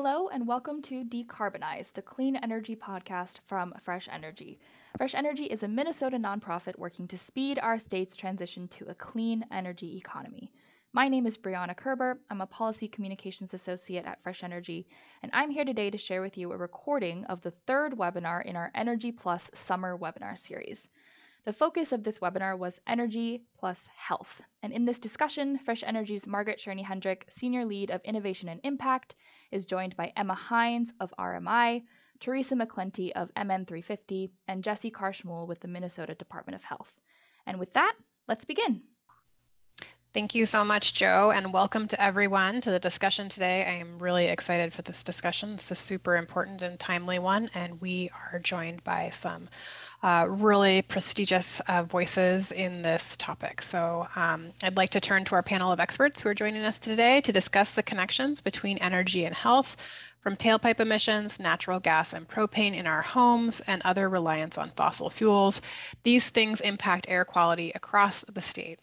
Hello and welcome to Decarbonize, the clean energy podcast from Fresh Energy. Fresh Energy is a Minnesota nonprofit working to speed our state's transition to a clean energy economy. My name is Brianna Kerber. I'm a Policy Communications Associate at Fresh Energy, and I'm here today to share with you a recording of the third webinar in our Energy Plus Summer webinar series. The focus of this webinar was energy plus health. And in this discussion, Fresh Energy's Margaret Cherne-Hendrick, Senior Lead of Innovation and Impact, is joined by Emma Hines of RMI, Theresa McClenty of MN350, and Jessie Carr Shmool with the Minnesota Department of Health. And with that, let's begin. Thank you so much, Joe, and welcome to everyone to the discussion today. I am really excited for this discussion. It's a super important and timely one, and we are joined by some really prestigious voices in this topic. So I'd like to turn to our panel of experts who are joining us today to discuss the connections between energy and health, from tailpipe emissions, natural gas and propane in our homes, and other reliance on fossil fuels. These things impact air quality across the state.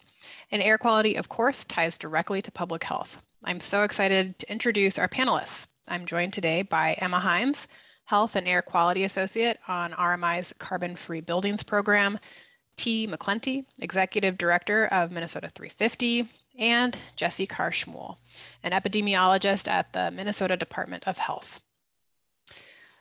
And air quality, of course, ties directly to public health. I'm so excited to introduce our panelists. I'm joined today by Emma Hines, Health and Air Quality Associate on RMI's Carbon-Free Buildings Program, T. McClenty, Executive Director of Minnesota 350, and Jessie Carr Shmool, an epidemiologist at the Minnesota Department of Health.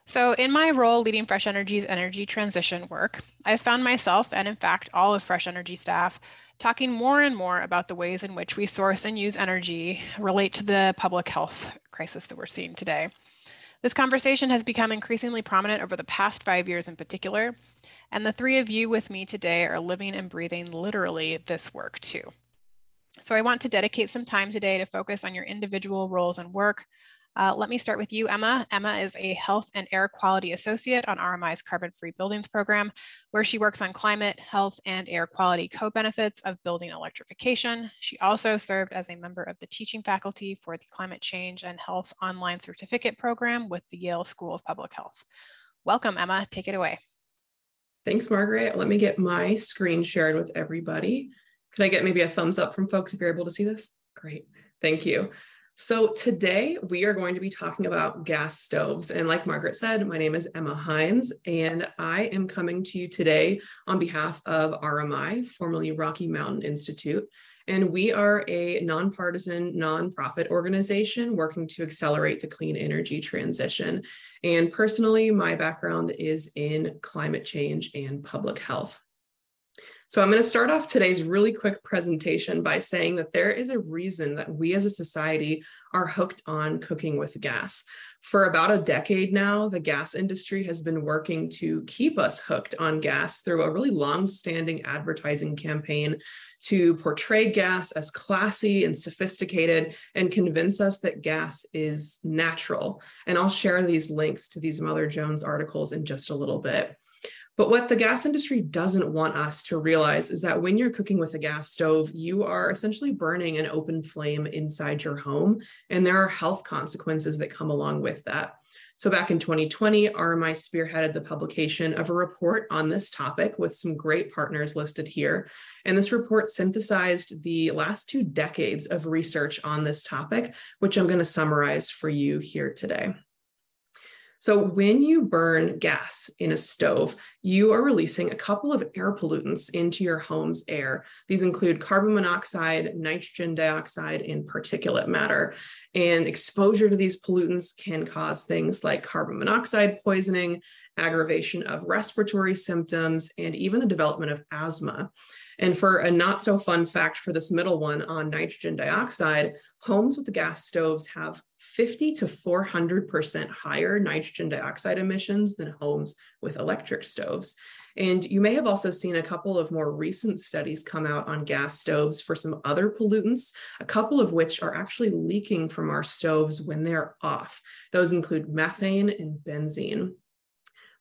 So in my role leading Fresh Energy's energy transition work, I've found myself, and in fact all of Fresh Energy staff, talking more and more about the ways in which we source and use energy relate to the public health crisis that we're seeing today. This conversation has become increasingly prominent over the past 5 years in particular, and the three of you with me today are living and breathing literally this work too. So I want to dedicate some time today to focus on your individual roles and work. Let me start with you, Emma. Emma is a Health and Air Quality Associate on RMI's Carbon-Free Buildings Program, where she works on climate, health, and air quality co-benefits of building electrification. She also served as a member of the teaching faculty for the Climate Change and Health Online Certificate Program with the Yale School of Public Health. Welcome, Emma. Take it away. Thanks, Margaret. Let me get my screen shared with everybody. Could I get maybe a thumbs up from folks if you're able to see this? Great. Thank you. So today we are going to be talking about gas stoves. And like Margaret said, my name is Emma Hines, and I am coming to you today on behalf of RMI, formerly Rocky Mountain Institute. And we are a nonpartisan, nonprofit organization working to accelerate the clean energy transition. And personally, my background is in climate change and public health. So I'm going to start off today's really quick presentation by saying that there is a reason that we as a society are hooked on cooking with gas. For about a decade now, the gas industry has been working to keep us hooked on gas through a really long-standing advertising campaign to portray gas as classy and sophisticated and convince us that gas is natural. And I'll share these links to these Mother Jones articles in just a little bit. But what the gas industry doesn't want us to realize is that when you're cooking with a gas stove, you are essentially burning an open flame inside your home, and there are health consequences that come along with that. So back in 2020, RMI spearheaded the publication of a report on this topic with some great partners listed here. And this report synthesized the last 2 decades of research on this topic, which I'm going to summarize for you here today. So when you burn gas in a stove, you are releasing a couple of air pollutants into your home's air. These include carbon monoxide, nitrogen dioxide, and particulate matter. And exposure to these pollutants can cause things like carbon monoxide poisoning, aggravation of respiratory symptoms, and even the development of asthma. And for a not so fun fact for this middle one on nitrogen dioxide, homes with the gas stoves have 50 to 400% higher nitrogen dioxide emissions than homes with electric stoves. And you may have also seen a couple of more recent studies come out on gas stoves for some other pollutants, a couple of which are actually leaking from our stoves when they're off. Those include methane and benzene.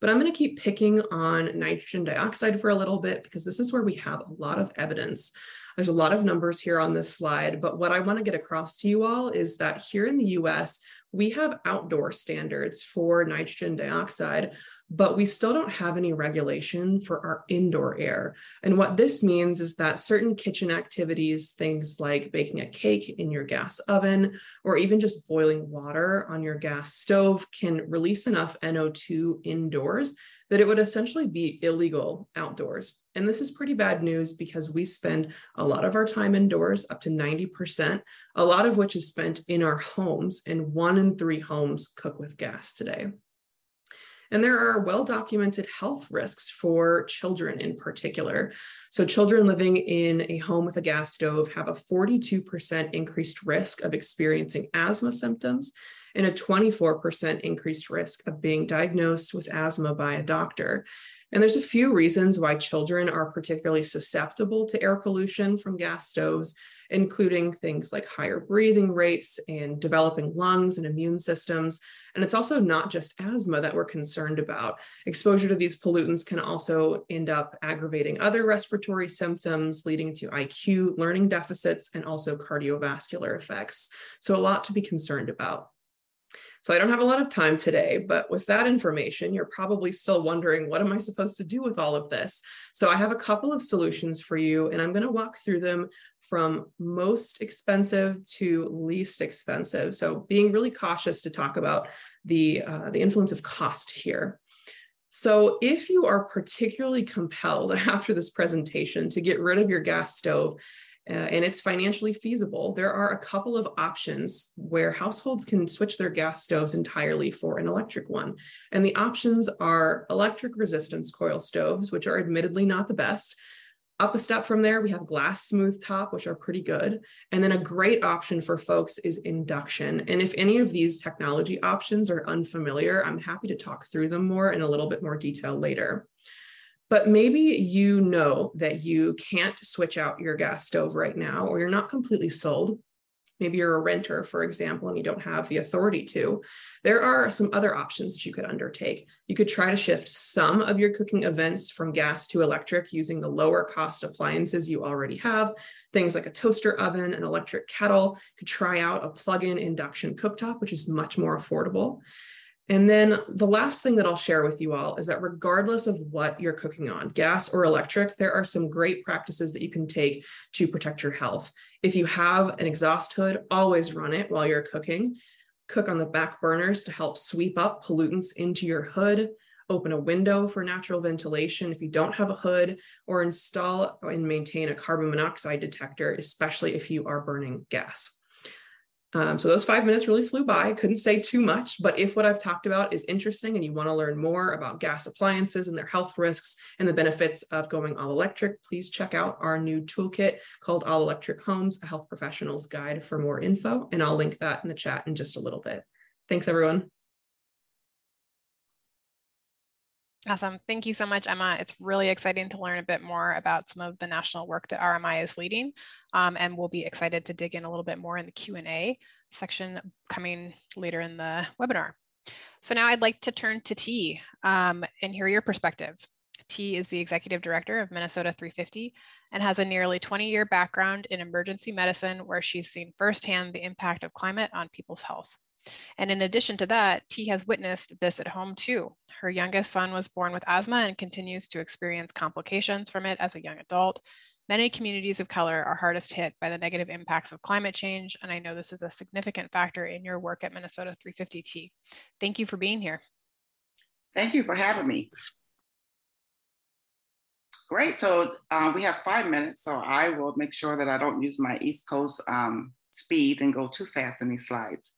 But I'm going to keep picking on nitrogen dioxide for a little bit because this is where we have a lot of evidence. There's a lot of numbers here on this slide, but what I want to get across to you all is that here in the US, we have outdoor standards for nitrogen dioxide, but we still don't have any regulation for our indoor air. And what this means is that certain kitchen activities, things like baking a cake in your gas oven, or even just boiling water on your gas stove, can release enough NO2 indoors that it would essentially be illegal outdoors. And this is pretty bad news because we spend a lot of our time indoors, up to 90%, a lot of which is spent in our homes, and 1 in 3 homes cook with gas today. And there are well-documented health risks for children in particular. So children living in a home with a gas stove have a 42% increased risk of experiencing asthma symptoms and a 24% increased risk of being diagnosed with asthma by a doctor. And there's a few reasons why children are particularly susceptible to air pollution from gas stoves, including things like higher breathing rates and developing lungs and immune systems. And it's also not just asthma that we're concerned about. Exposure to these pollutants can also end up aggravating other respiratory symptoms, leading to IQ, learning deficits, and also cardiovascular effects. So a lot to be concerned about. So I don't have a lot of time today, but with that information, you're probably still wondering, what am I supposed to do with all of this? So I have a couple of solutions for you, and I'm going to walk through them from most expensive to least expensive. So being really cautious to talk about the influence of cost here. So if you are particularly compelled after this presentation to get rid of your gas stove, and it's financially feasible, there are a couple of options where households can switch their gas stoves entirely for an electric one. And the options are electric resistance coil stoves, which are admittedly not the best. Up a step from there, we have glass smooth top, which are pretty good. And then a great option for folks is induction. And if any of these technology options are unfamiliar, I'm happy to talk through them more in a little bit more detail later. But maybe you know that you can't switch out your gas stove right now, or you're not completely sold. Maybe you're a renter, for example, and you don't have the authority to. There are some other options that you could undertake. You could try to shift some of your cooking events from gas to electric using the lower cost appliances you already have. Things like a toaster oven, an electric kettle. You could try out a plug-in induction cooktop, which is much more affordable. And then the last thing that I'll share with you all is that regardless of what you're cooking on, gas or electric, there are some great practices that you can take to protect your health. If you have an exhaust hood, always run it while you're cooking. Cook on the back burners to help sweep up pollutants into your hood. Open a window for natural ventilation if you don't have a hood, or install and maintain a carbon monoxide detector, especially if you are burning gas. So those 5 minutes really flew by. I couldn't say too much, but if what I've talked about is interesting and you want to learn more about gas appliances and their health risks and the benefits of going all electric, please check out our new toolkit called All Electric Homes, a Health Professional's Guide for more info. And I'll link that in the chat in just a little bit. Thanks, everyone. Awesome. Thank you so much, Emma. It's really exciting to learn a bit more about some of the national work that RMI is leading, and we'll be excited to dig in a little bit more in the Q&A section coming later in the webinar. So now I'd like to turn to T and hear your perspective. T is the Executive Director of Minnesota 350 and has a nearly 20-year background in emergency medicine where she's seen firsthand the impact of climate on people's health. And in addition to that, T has witnessed this at home too. Her youngest son was born with asthma and continues to experience complications from it as a young adult. Many communities of color are hardest hit by the negative impacts of climate change, and I know this is a significant factor in your work at Minnesota 350 T. Thank you for being here. Thank you for having me. Great, so we have 5 minutes, so I will make sure that I don't use my East Coast speed and go too fast in these slides.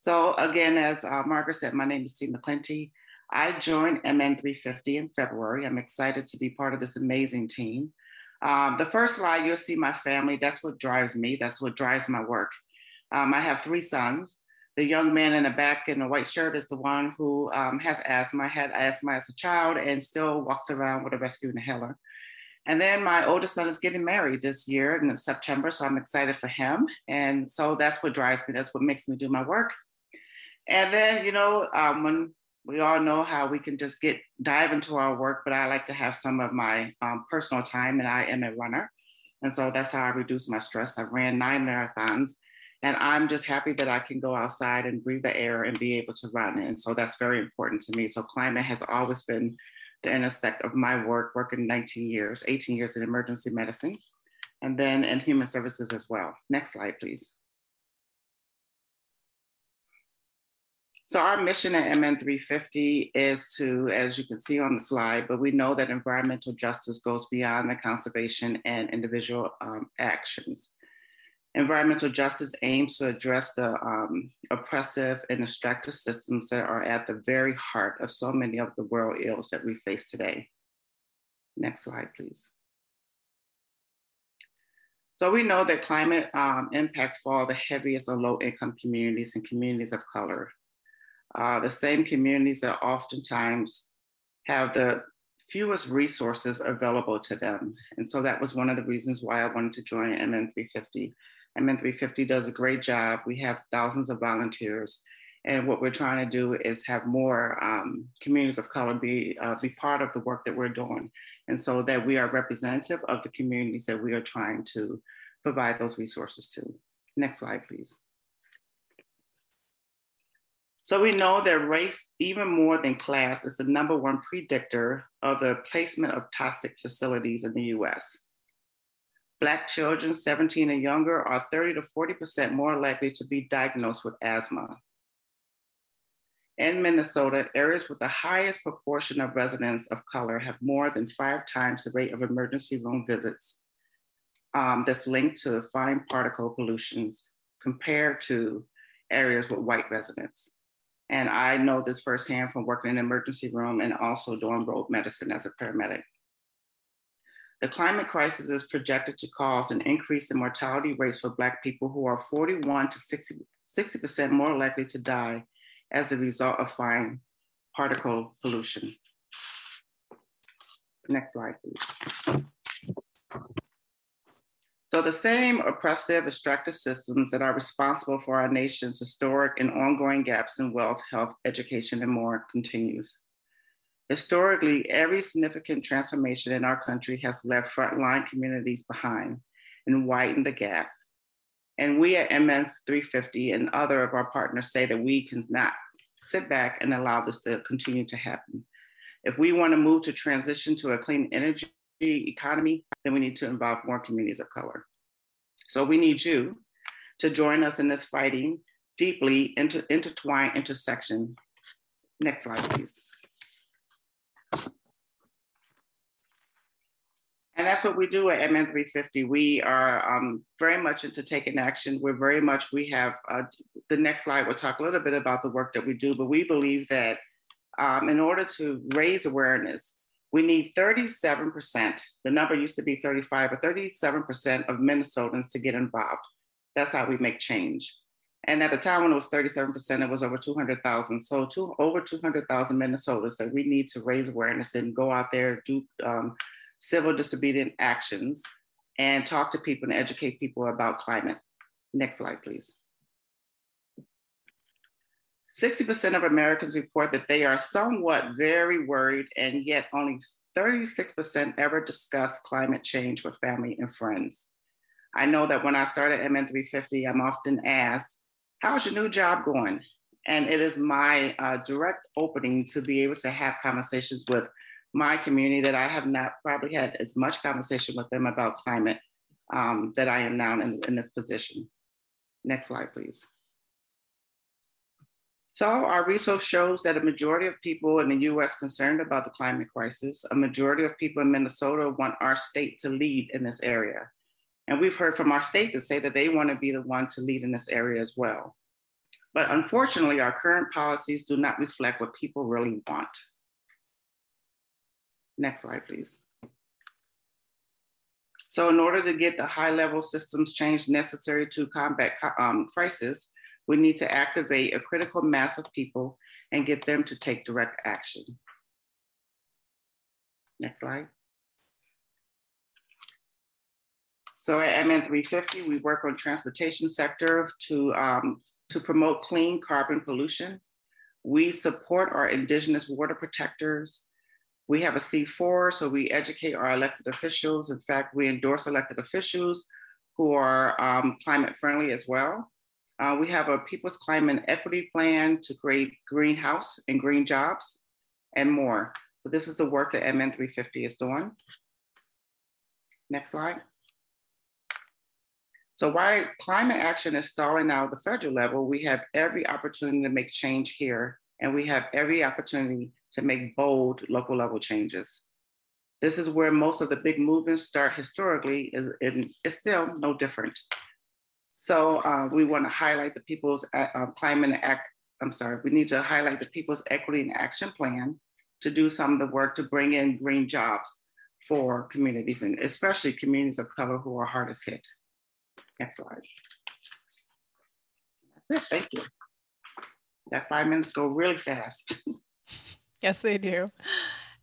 So again, as Margaret said, my name is T. McClenty. I joined MN 350 in February. I'm excited to be part of this amazing team. The first slide, you'll see my family. That's what drives me. That's what drives my work. I have 3 sons. The young man in the back in the white shirt is the one who has asthma, had asthma as a child and still walks around with a rescue inhaler. And then my oldest son is getting married this year in September, so I'm excited for him. And so that's what drives me. That's what makes me do my work. And then, you know, when we all know how we can just dive into our work, but I like to have some of my personal time, and I am a runner. And so that's how I reduce my stress. I ran 9 marathons. And I'm just happy that I can go outside and breathe the air and be able to run. And so that's very important to me. So climate has always been the intersect of my work, working 18 years in emergency medicine, and then in human services as well. Next slide, please. So our mission at MN350 is to, as you can see on the slide, but we know that environmental justice goes beyond the conservation and individual actions. Environmental justice aims to address the oppressive and extractive systems that are at the very heart of so many of the world ills that we face today. Next slide, please. So we know that climate impacts fall the heaviest on low-income communities and communities of color. The same communities that oftentimes have the fewest resources available to them. And so that was one of the reasons why I wanted to join MN350. MN350 does a great job. We have thousands of volunteers. And what we're trying to do is have more communities of color be part of the work that we're doing. And so that we are representative of the communities that we are trying to provide those resources to. Next slide, please. So we know that race, even more than class, is the #1 predictor of the placement of toxic facilities in the US. Black children 17 and younger are 30 to 40% more likely to be diagnosed with asthma. In Minnesota, areas with the highest proportion of residents of color have more than 5 times the rate of emergency room visits that's linked to fine particle pollutions compared to areas with white residents. And I know this firsthand from working in an emergency room and also doing road medicine as a paramedic. The climate crisis is projected to cause an increase in mortality rates for Black people who are 41 to 60% more likely to die as a result of fine particle pollution. Next slide, please. So the same oppressive, extractive systems that are responsible for our nation's historic and ongoing gaps in wealth, health, education, and more continues. Historically, every significant transformation in our country has left frontline communities behind and widened the gap. And we at MN350 and other of our partners say that we cannot sit back and allow this to continue to happen. If we want to move to transition to a clean energy economy, then we need to involve more communities of color. So we need you to join us in this fighting, deeply intertwined intersection. Next slide, please. And that's what we do at MN350. We are very much into taking action. We have, the next slide will talk a little bit about the work that we do, but we believe that in order to raise awareness, we need 37%, the number used to be 35, but 37% of Minnesotans to get involved. That's how we make change. And at the time when it was 37%, it was over 200,000. So over 200,000 Minnesotans that we need to raise awareness and go out there, do civil disobedient actions and talk to people and educate people about climate. Next slide, please. 60% of Americans report that they are somewhat very worried, and yet only 36% ever discuss climate change with family and friends. I know that when I started MN350, I'm often asked, how's your new job going? And it is my direct opening to be able to have conversations with my community that I have not probably had as much conversation with them about climate that I am now in this position. Next slide, please. So our research shows that a majority of people in the US concerned about the climate crisis, a majority of people in Minnesota want our state to lead in this area. And we've heard from our state to say that they want to be the one to lead in this area as well. But unfortunately, our current policies do not reflect what people really want. Next slide, please. So in order to get the high-level systems change necessary to combat crisis, we need to activate a critical mass of people and get them to take direct action. Next slide. So at MN350, we work on transportation sector to promote clean carbon pollution. We support our indigenous water protectors. We have a C4, so we educate our elected officials. In fact, we endorse elected officials who are climate friendly as well. We have a People's Climate Equity Plan to create greenhouse and green jobs and more. So this is the work that MN 350 is doing. Next slide. So while climate action is stalling out at the federal level, we have every opportunity to make change here, and we have every opportunity to make bold local level changes. This is where most of the big movements start historically, and it's still no different. So we want to highlight the People's we need to highlight the People's Equity and Action Plan to do some of the work to bring in green jobs for communities, and especially communities of color who are hardest hit. Next slide. That's it, thank you. That 5 minutes go really fast. Yes, they do.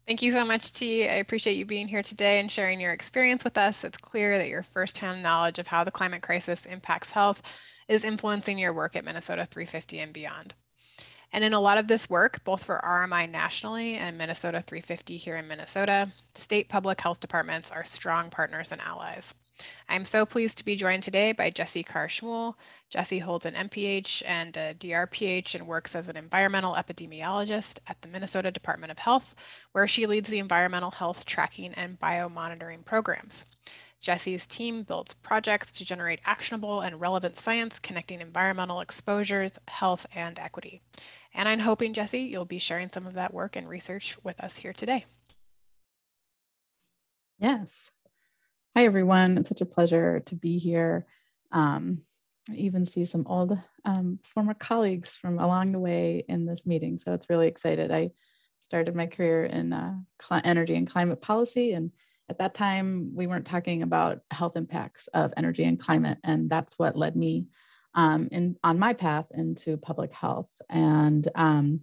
Thank you so much, T. I appreciate you being here today and sharing your experience with us. It's clear that your firsthand knowledge of how the climate crisis impacts health is influencing your work at Minnesota 350 and beyond. And in a lot of this work, both for RMI nationally and Minnesota 350 here in Minnesota, state public health departments are strong partners and allies. I'm so pleased to be joined today by Jessie Carr Shmool. Jessie holds an MPH and a DRPH and works as an environmental epidemiologist at the Minnesota Department of Health, where she leads the environmental health tracking and biomonitoring programs. Jessie's team builds projects to generate actionable and relevant science connecting environmental exposures, health, and equity. And I'm hoping, Jessie, you'll be sharing some of that work and research with us here today. Yes. Hi, everyone. It's such a pleasure to be here. I even see some old former colleagues from along the way in this meeting. So it's really excited. I started my career in energy and climate policy. And at that time, we weren't talking about health impacts of energy and climate. And that's what led me on my path into public health. And I'm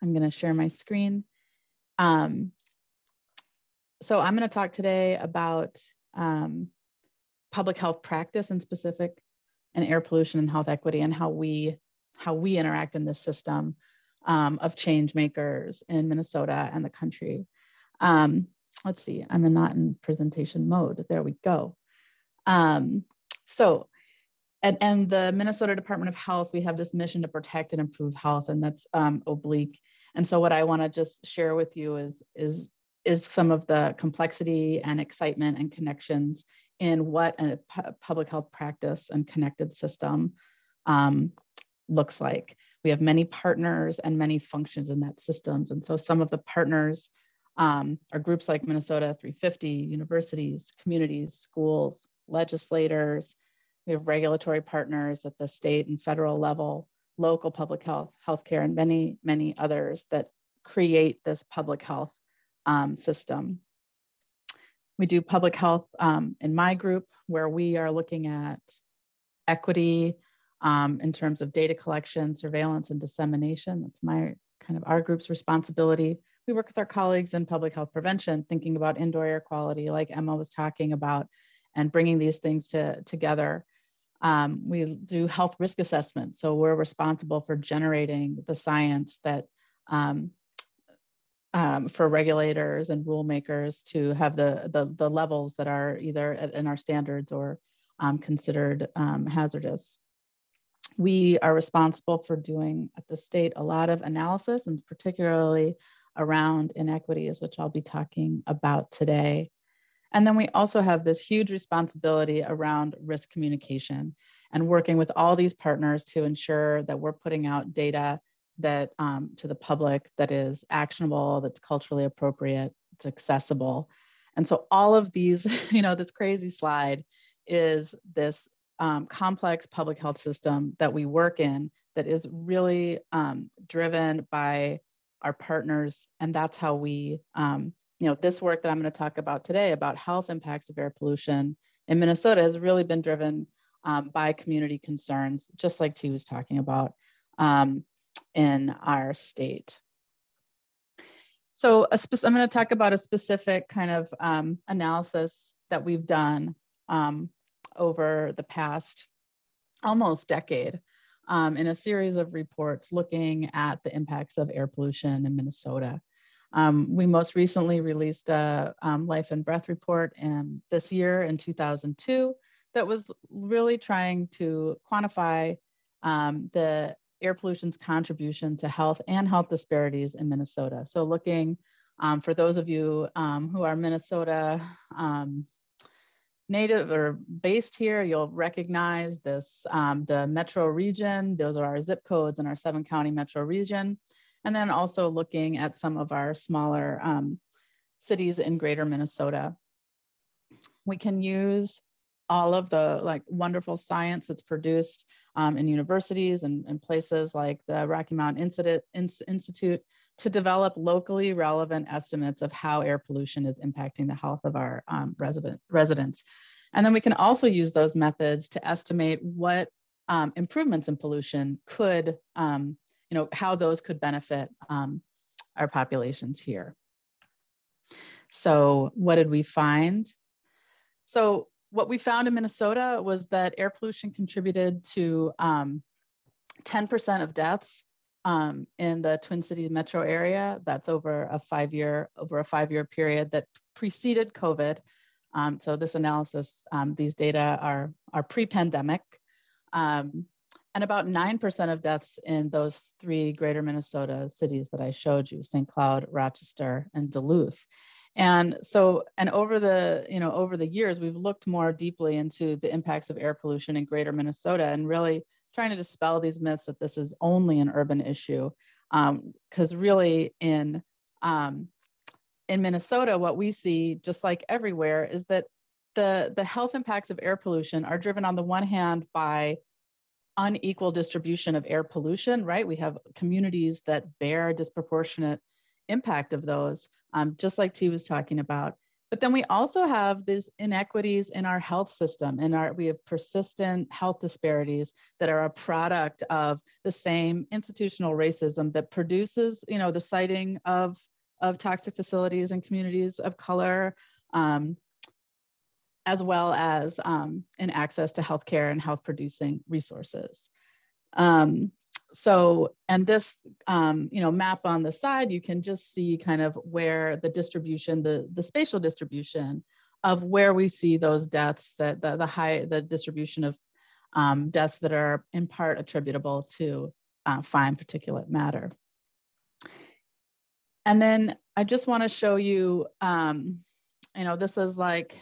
going to share my screen. So I'm going to talk today about public health practice in specific and air pollution and health equity, and how we interact in this system of change makers in Minnesota and the country. Let's see, I'm not in presentation mode. There we go. So at the Minnesota Department of Health, we have this mission to protect and improve health, and that's oblique. And so what I want to just share with you is some of the complexity and excitement and connections in what a public health practice and connected system looks like. We have many partners and many functions in that systems. And so some of the partners are groups like Minnesota 350, universities, communities, schools, legislators. We have regulatory partners at the state and federal level, local public health, healthcare, and many, many others that create this public health system. We do public health in my group, where we are looking at equity in terms of data collection, surveillance, and dissemination. That's our group's responsibility. We work with our colleagues in public health prevention, thinking about indoor air quality, like Emma was talking about, and bringing these things together. We do health risk assessment. So we're responsible for generating the science that for regulators and rule makers to have the levels that are either in our standards or considered hazardous. We are responsible for doing at the state a lot of analysis, and particularly around inequities, which I'll be talking about today. And then we also have this huge responsibility around risk communication and working with all these partners to ensure that we're putting out data that to the public that is actionable, that's culturally appropriate, it's accessible. And so all of these, this crazy slide is this complex public health system that we work in that is really driven by our partners. And that's how we, this work that I'm going to talk about today about health impacts of air pollution in Minnesota has really been driven by community concerns, just like T was talking about in our state. So I'm going to talk about a specific kind of analysis that we've done over the past almost decade in a series of reports looking at the impacts of air pollution in Minnesota. We most recently released a life and breath report this year in 2002 that was really trying to quantify the air pollution's contribution to health and health disparities in Minnesota. So looking for those of you who are Minnesota native or based here, you'll recognize this, the metro region. Those are our zip codes in our 7-county metro region. And then also looking at some of our smaller cities in greater Minnesota. We can use all of the wonderful science that's produced in universities and places like the Rocky Mountain Institute to develop locally relevant estimates of how air pollution is impacting the health of our residents. And then we can also use those methods to estimate what improvements in pollution could, how those could benefit our populations here. So what did we find? So what we found in Minnesota was that air pollution contributed to 10% of deaths in the Twin Cities metro area. That's over a 5-year period that preceded COVID. So this analysis, these data are pre-pandemic. And about 9% of deaths in those 3 greater Minnesota cities that I showed you, St. Cloud, Rochester, and Duluth. And so, over the years, we've looked more deeply into the impacts of air pollution in greater Minnesota and really trying to dispel these myths that this is only an urban issue. Because really in Minnesota, what we see, just like everywhere, is that the health impacts of air pollution are driven on the one hand by unequal distribution of air pollution, right? We have communities that bear a disproportionate impact of those, just like T was talking about. But then we also have these inequities in our health system, and we have persistent health disparities that are a product of the same institutional racism that produces, the siting of toxic facilities in communities of color, as well as in access to healthcare and health producing resources. And this, map on the side, you can just see kind of where the distribution, the spatial distribution of where we see those deaths, that the distribution of deaths that are in part attributable to fine particulate matter. And then I just want to show you, this is like,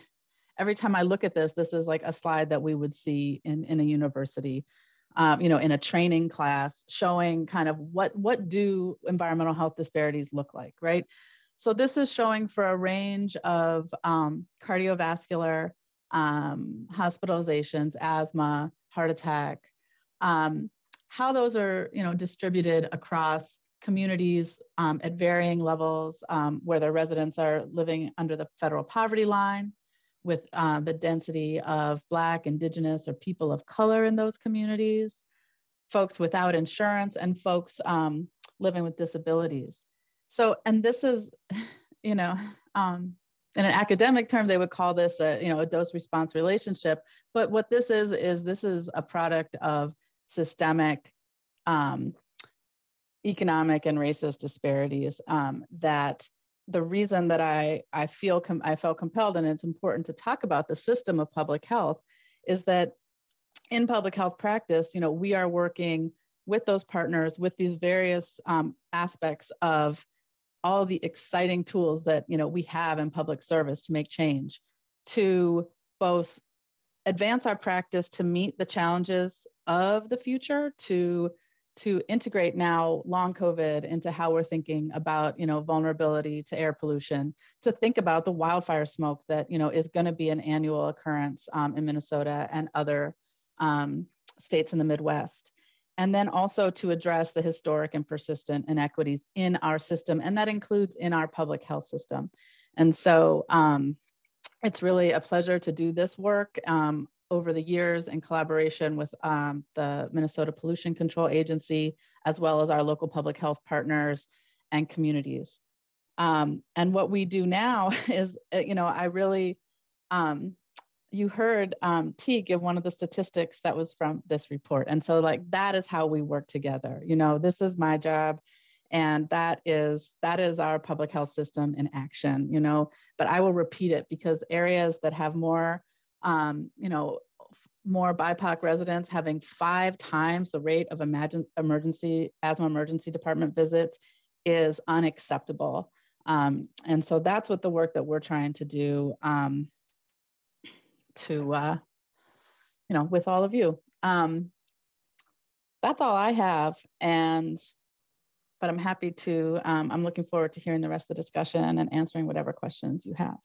every time I look at this is like a slide that we would see in a university. In a training class, showing kind of what do environmental health disparities look like, right? So this is showing for a range of cardiovascular hospitalizations, asthma, heart attack, how those are distributed across communities at varying levels, where their residents are living under the federal poverty line, with the density of Black, Indigenous, or people of color in those communities, folks without insurance, and folks living with disabilities. So, and this is, in an academic term, they would call this a dose-response relationship. But what this is this is a product of systemic economic and racist disparities that the reason that I felt compelled, and it's important to talk about the system of public health, is that in public health practice, we are working with those partners with these various aspects of all the exciting tools that we have in public service to make change, to both advance our practice to meet the challenges of the future, to integrate now long COVID into how we're thinking about, vulnerability to air pollution, to think about the wildfire smoke that, is going to be an annual occurrence in Minnesota and other states in the Midwest. And then also to address the historic and persistent inequities in our system, and that includes in our public health system. And so it's really a pleasure to do this work over the years in collaboration with the Minnesota Pollution Control Agency, as well as our local public health partners and communities. And what we do now is, I really, you heard T give one of the statistics that was from this report. And so that is how we work together. This is my job, and that is our public health system in action, but I will repeat it because areas that have more, more BIPOC residents having 5 times the rate of asthma emergency department visits is unacceptable. And so that's what the work that we're trying to do with all of you. That's all I have. But I'm happy to, I'm looking forward to hearing the rest of the discussion and answering whatever questions you have.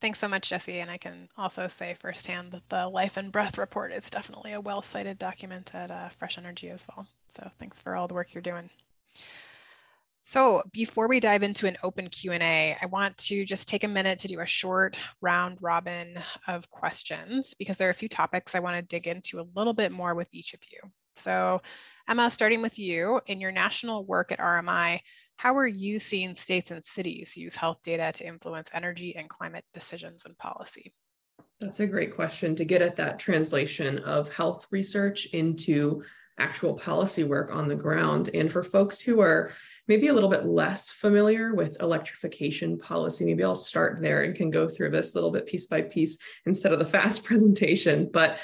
Thanks so much, Jessie. And I can also say firsthand that the Life and Breath report is definitely a well-cited document at Fresh Energy as well. So thanks for all the work you're doing. So before we dive into an open Q&A, I want to just take a minute to do a short round robin of questions because there are a few topics I want to dig into a little bit more with each of you. So Emma, starting with you, in your national work at RMI, how are you seeing states and cities use health data to influence energy and climate decisions and policy? That's a great question, to get at that translation of health research into actual policy work on the ground. And for folks who are maybe a little bit less familiar with electrification policy, maybe I'll start there and can go through this a little bit piece by piece instead of the fast presentation. But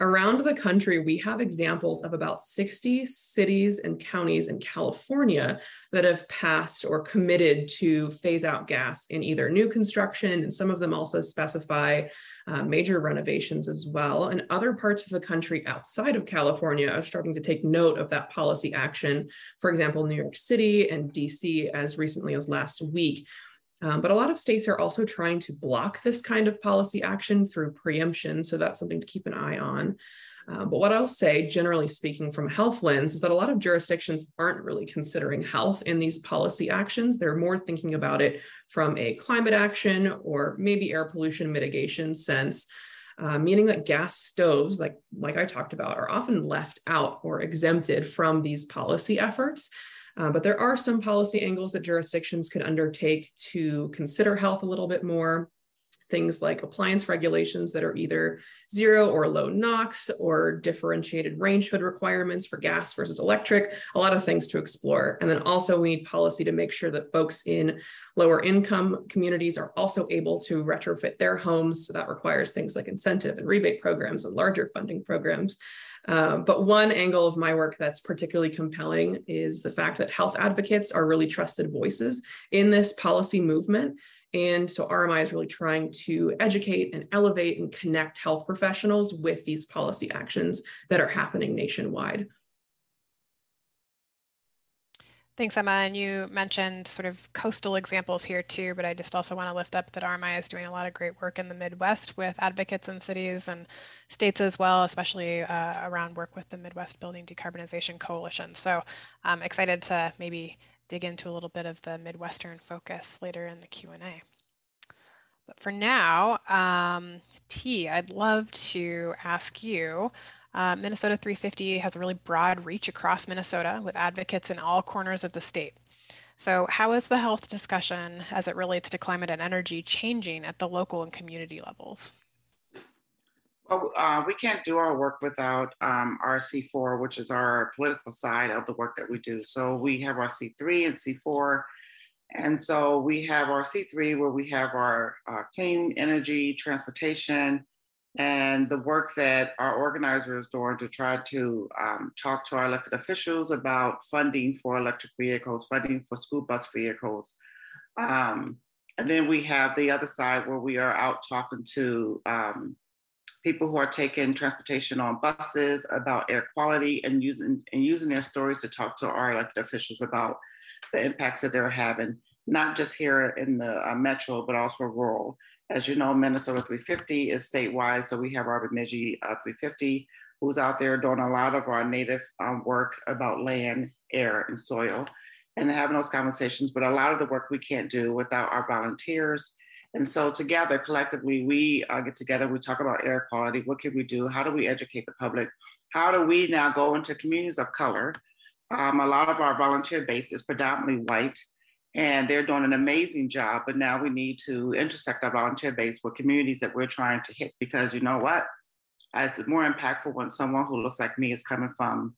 around the country, we have examples of about 60 cities and counties in California that have passed or committed to phase out gas in either new construction, and some of them also specify major renovations as well. And other parts of the country outside of California are starting to take note of that policy action. For example, New York City and DC as recently as last week. But a lot of states are also trying to block this kind of policy action through preemption. So that's something to keep an eye on. But what I'll say, generally speaking, from a health lens, is that a lot of jurisdictions aren't really considering health in these policy actions. They're more thinking about it from a climate action or maybe air pollution mitigation sense, meaning that gas stoves, like I talked about, are often left out or exempted from these policy efforts. But there are some policy angles that jurisdictions could undertake to consider health a little bit more. Things like appliance regulations that are either zero or low NOx, or differentiated range hood requirements for gas versus electric, a lot of things to explore. And then also we need policy to make sure that folks in lower income communities are also able to retrofit their homes. So that requires things like incentive and rebate programs and larger funding programs. But one angle of my work that's particularly compelling is the fact that health advocates are really trusted voices in this policy movement. And so RMI is really trying to educate and elevate and connect health professionals with these policy actions that are happening nationwide. Thanks, Emma. And you mentioned sort of coastal examples here too, but I just also want to lift up that RMI is doing a lot of great work in the Midwest with advocates in cities and states as well, especially around work with the Midwest Building Decarbonization Coalition. So I'm excited to maybe dig into a little bit of the Midwestern focus later in the Q&A. But for now, T, I'd love to ask you, Minnesota 350 has a really broad reach across Minnesota with advocates in all corners of the state. So how is the health discussion as it relates to climate and energy changing at the local and community levels? Well, we can't do our work without our C4, which is our political side of the work that we do. So we have our C3 and C4. And so we have our C3 where we have our clean energy, transportation, and the work that our organizers are doing to try to talk to our elected officials about funding for electric vehicles, funding for school bus vehicles. And then we have the other side where we are out talking to people who are taking transportation on buses about air quality and using their stories to talk to our elected officials about the impacts that they're having, not just here in the metro, but also rural. As you know, Minnesota 350 is statewide, so we have our Bemidji 350, who's out there doing a lot of our native work about land, air, and soil, and having those conversations. But a lot of the work we can't do without our volunteers. And so together, collectively, we get together, we talk about air quality. What can we do? How do we educate the public? How do we now go into communities of color? A lot of our volunteer base is predominantly white, and they're doing an amazing job. But now we need to intersect our volunteer base with communities that we're trying to hit, because you know what? It's more impactful when someone who looks like me is coming from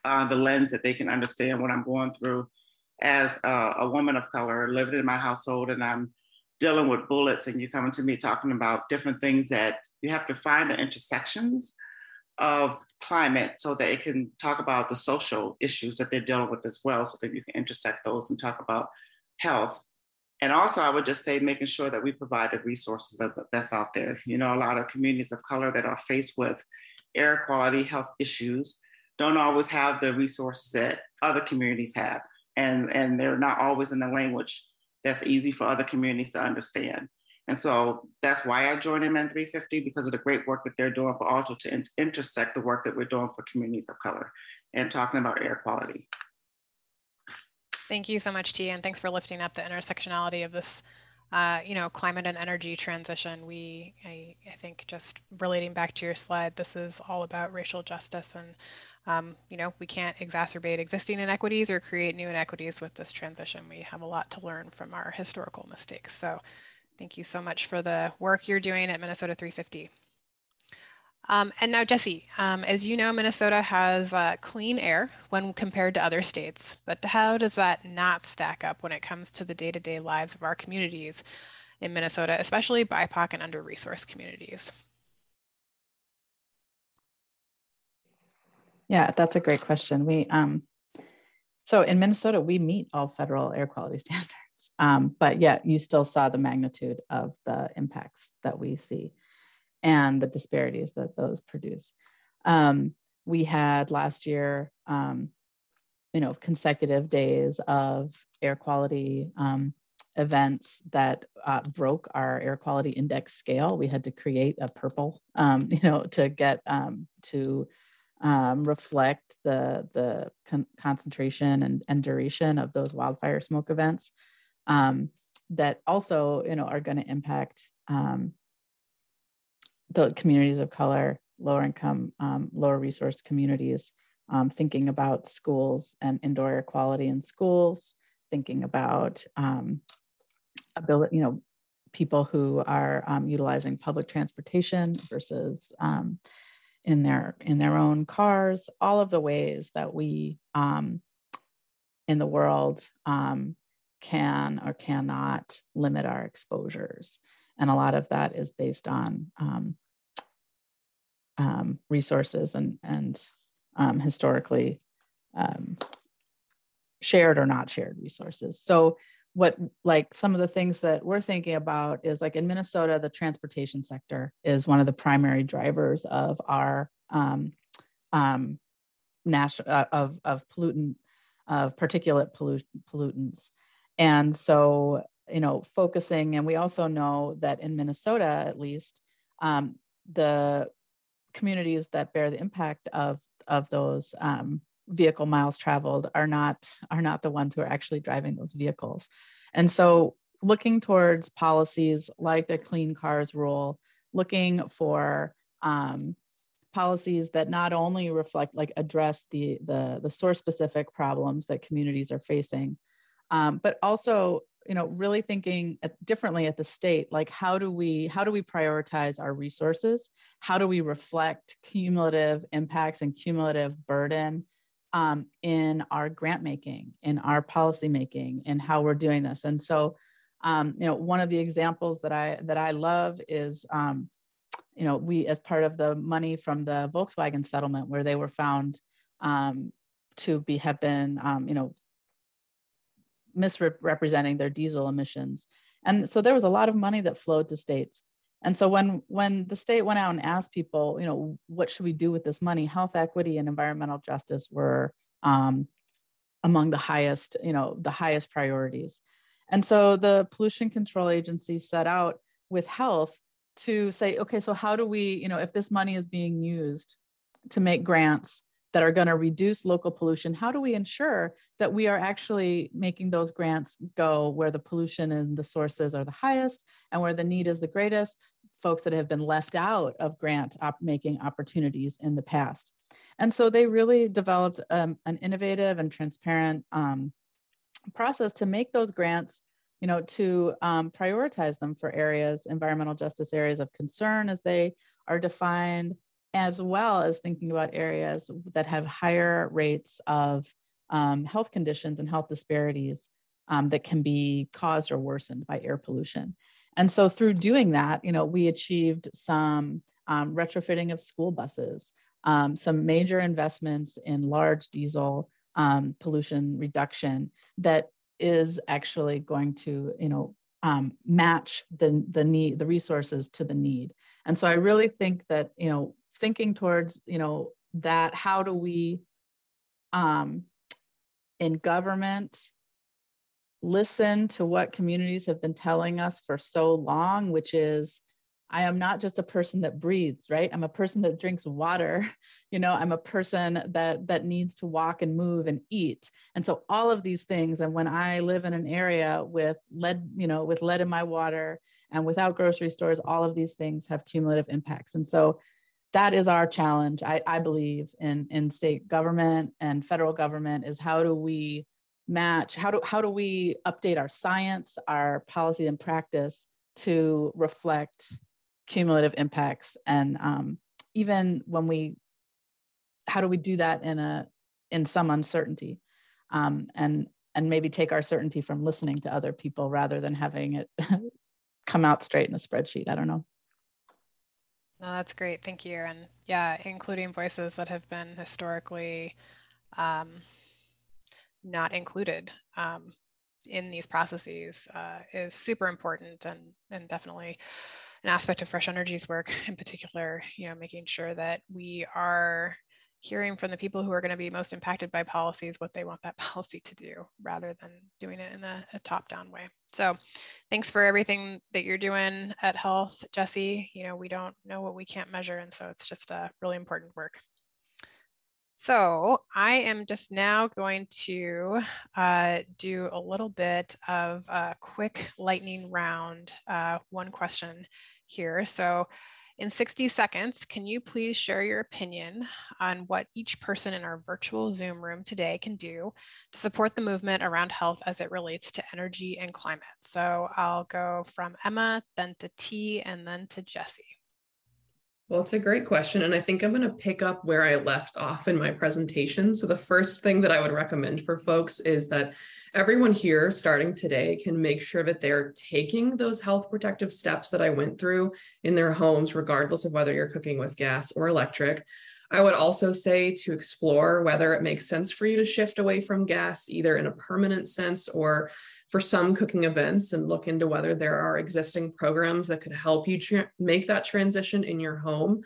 the lens that they can understand what I'm going through as a woman of color living in my household, and I'm dealing with bullets and you're coming to me talking about different things that you have to find the intersections of climate so that it can talk about the social issues that they're dealing with as well, so that you can intersect those and talk about health. And also, I would just say making sure that we provide the resources that's out there. You know, a lot of communities of color that are faced with air quality, health issues, don't always have the resources that other communities have. And they're not always in the language that's easy for other communities to understand. And so that's why I joined MN 350, because of the great work that they're doing, but also to intersect the work that we're doing for communities of color and talking about air quality. Thank you so much, T, and thanks for lifting up the intersectionality of this, climate and energy transition. I think just relating back to your slide, this is all about racial justice, and we can't exacerbate existing inequities or create new inequities with this transition. We have a lot to learn from our historical mistakes. So thank you so much for the work you're doing at Minnesota 350. And now, Jessie, as you know, Minnesota has clean air when compared to other states, but how does that not stack up when it comes to the day-to-day lives of our communities in Minnesota, especially BIPOC and under-resourced communities? Yeah, that's a great question. So in Minnesota, we meet all federal air quality standards, but yet you still saw the magnitude of the impacts that we see and the disparities that those produce. We had last year, consecutive days of air quality events that broke our air quality index scale. We had to create a purple, to get to reflect the concentration and duration of those wildfire smoke events that also, are going to impact the communities of color, lower income, lower resource communities, thinking about schools and indoor air quality in schools, thinking about people who are utilizing public transportation versus in their own cars, all of the ways that we in the world can or cannot limit our exposures. And a lot of that is based on resources and historically shared or not shared resources. So some of the things that we're thinking about is, like, in Minnesota, the transportation sector is one of the primary drivers of our particulate pollutants. And so, focusing, and we also know that in Minnesota, at least, the communities that bear the impact of those vehicle miles traveled are not the ones who are actually driving those vehicles. And so looking towards policies like the Clean Cars Rule, looking for policies that not only address the source specific problems that communities are facing, but also, really thinking differently at the state, like how do we prioritize our resources? How do we reflect cumulative impacts and cumulative burden in our grant making, in our policy making, and how we're doing this? And so, one of the examples that I love is, we, as part of the money from the Volkswagen settlement, where they were found to have been, misrepresenting their diesel emissions. And so there was a lot of money that flowed to states. And so when the state went out and asked people, what should we do with this money, health equity and environmental justice were among the highest priorities. And so the Pollution Control Agency set out with health to say, okay, so how do we, if this money is being used to make grants that are going to reduce local pollution, how do we ensure that we are actually making those grants go where the pollution and the sources are the highest and where the need is the greatest, folks that have been left out of grant making opportunities in the past? And so they really developed an innovative and transparent process to make those grants, to prioritize them for areas, environmental justice areas of concern as they are defined, as well as thinking about areas that have higher rates of health conditions and health disparities that can be caused or worsened by air pollution. And so through doing that, we achieved some retrofitting of school buses, some major investments in large diesel pollution reduction that is actually going to, match the need, the resources to the need. And so I really think that, thinking towards, that how do we, in government, listen to what communities have been telling us for so long, which is, I am not just a person that breathes, right? I'm a person that drinks water. I'm a person that needs to walk and move and eat. And so all of these things, and when I live in an area with lead, with lead in my water and without grocery stores, all of these things have cumulative impacts. And so that is our challenge, I believe, in state government and federal government, is how do we match, how do we update our science, our policy and practice to reflect cumulative impacts, and even when how do we do that in some uncertainty, and maybe take our certainty from listening to other people rather than having it come out straight in a spreadsheet. I don't know. No, that's great. Thank you. And yeah, including voices that have been historically not included in these processes is super important, and definitely an aspect of Fresh Energy's work in particular, making sure that we are hearing from the people who are going to be most impacted by policies what they want that policy to do, rather than doing it in a top-down way. So thanks for everything that you're doing at Health, Jessie. We don't know what we can't measure, and so it's just really important work. So I am just now going to do a little bit of a quick lightning round, one question here. So in 60 seconds, can you please share your opinion on what each person in our virtual Zoom room today can do to support the movement around health as it relates to energy and climate? So I'll go from Emma, then to T, and then to Jessie. Well, it's a great question. And I think I'm going to pick up where I left off in my presentation. So the first thing that I would recommend for folks is that everyone here starting today can make sure that they're taking those health protective steps that I went through in their homes, regardless of whether you're cooking with gas or electric. I would also say to explore whether it makes sense for you to shift away from gas, either in a permanent sense or for some cooking events, and look into whether there are existing programs that could help you make that transition in your home.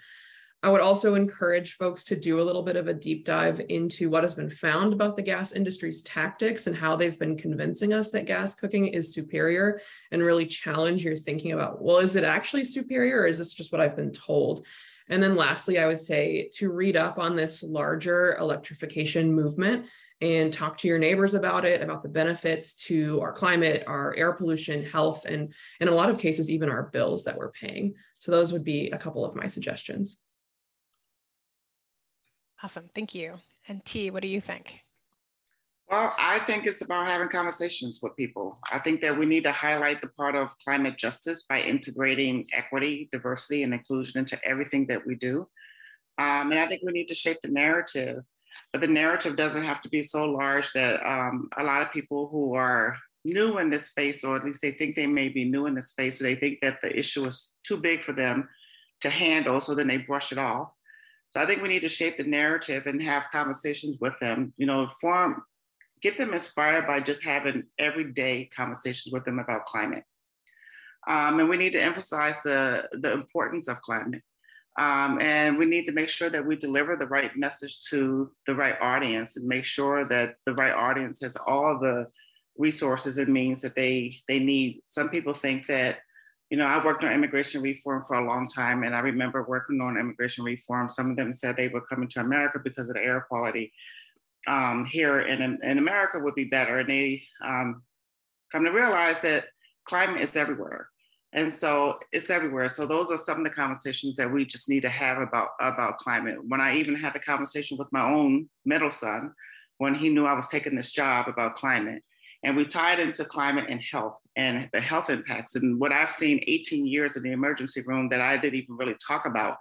I would also encourage folks to do a little bit of a deep dive into what has been found about the gas industry's tactics and how they've been convincing us that gas cooking is superior, and really challenge your thinking about, well, is it actually superior, or is this just what I've been told? And then lastly, I would say to read up on this larger electrification movement and talk to your neighbors about it, about the benefits to our climate, our air pollution, health, and in a lot of cases, even our bills that we're paying. So those would be a couple of my suggestions. Awesome, thank you. And T, what do you think? Well, I think it's about having conversations with people. I think that we need to highlight the part of climate justice by integrating equity, diversity, and inclusion into everything that we do. And I think we need to shape the narrative, but the narrative doesn't have to be so large that a lot of people who are new in this space, or at least they think they may be new in this space, or they think that the issue is too big for them to handle, so then they brush it off. So I think we need to shape the narrative and have conversations with them, get them inspired by just having everyday conversations with them about climate. And we need to emphasize the importance of climate. And we need to make sure that we deliver the right message to the right audience, and make sure that the right audience has all the resources and means that they need. Some people think that, I worked on immigration reform for a long time, and I remember working on immigration reform. Some of them said they were coming to America because of the air quality here in America would be better. And they come to realize that climate is everywhere. And so it's everywhere. So those are some of the conversations that we just need to have about climate. When I even had the conversation with my own middle son, when he knew I was taking this job about climate, and we tied into climate and health and the health impacts, and what I've seen 18 years in the emergency room that I didn't even really talk about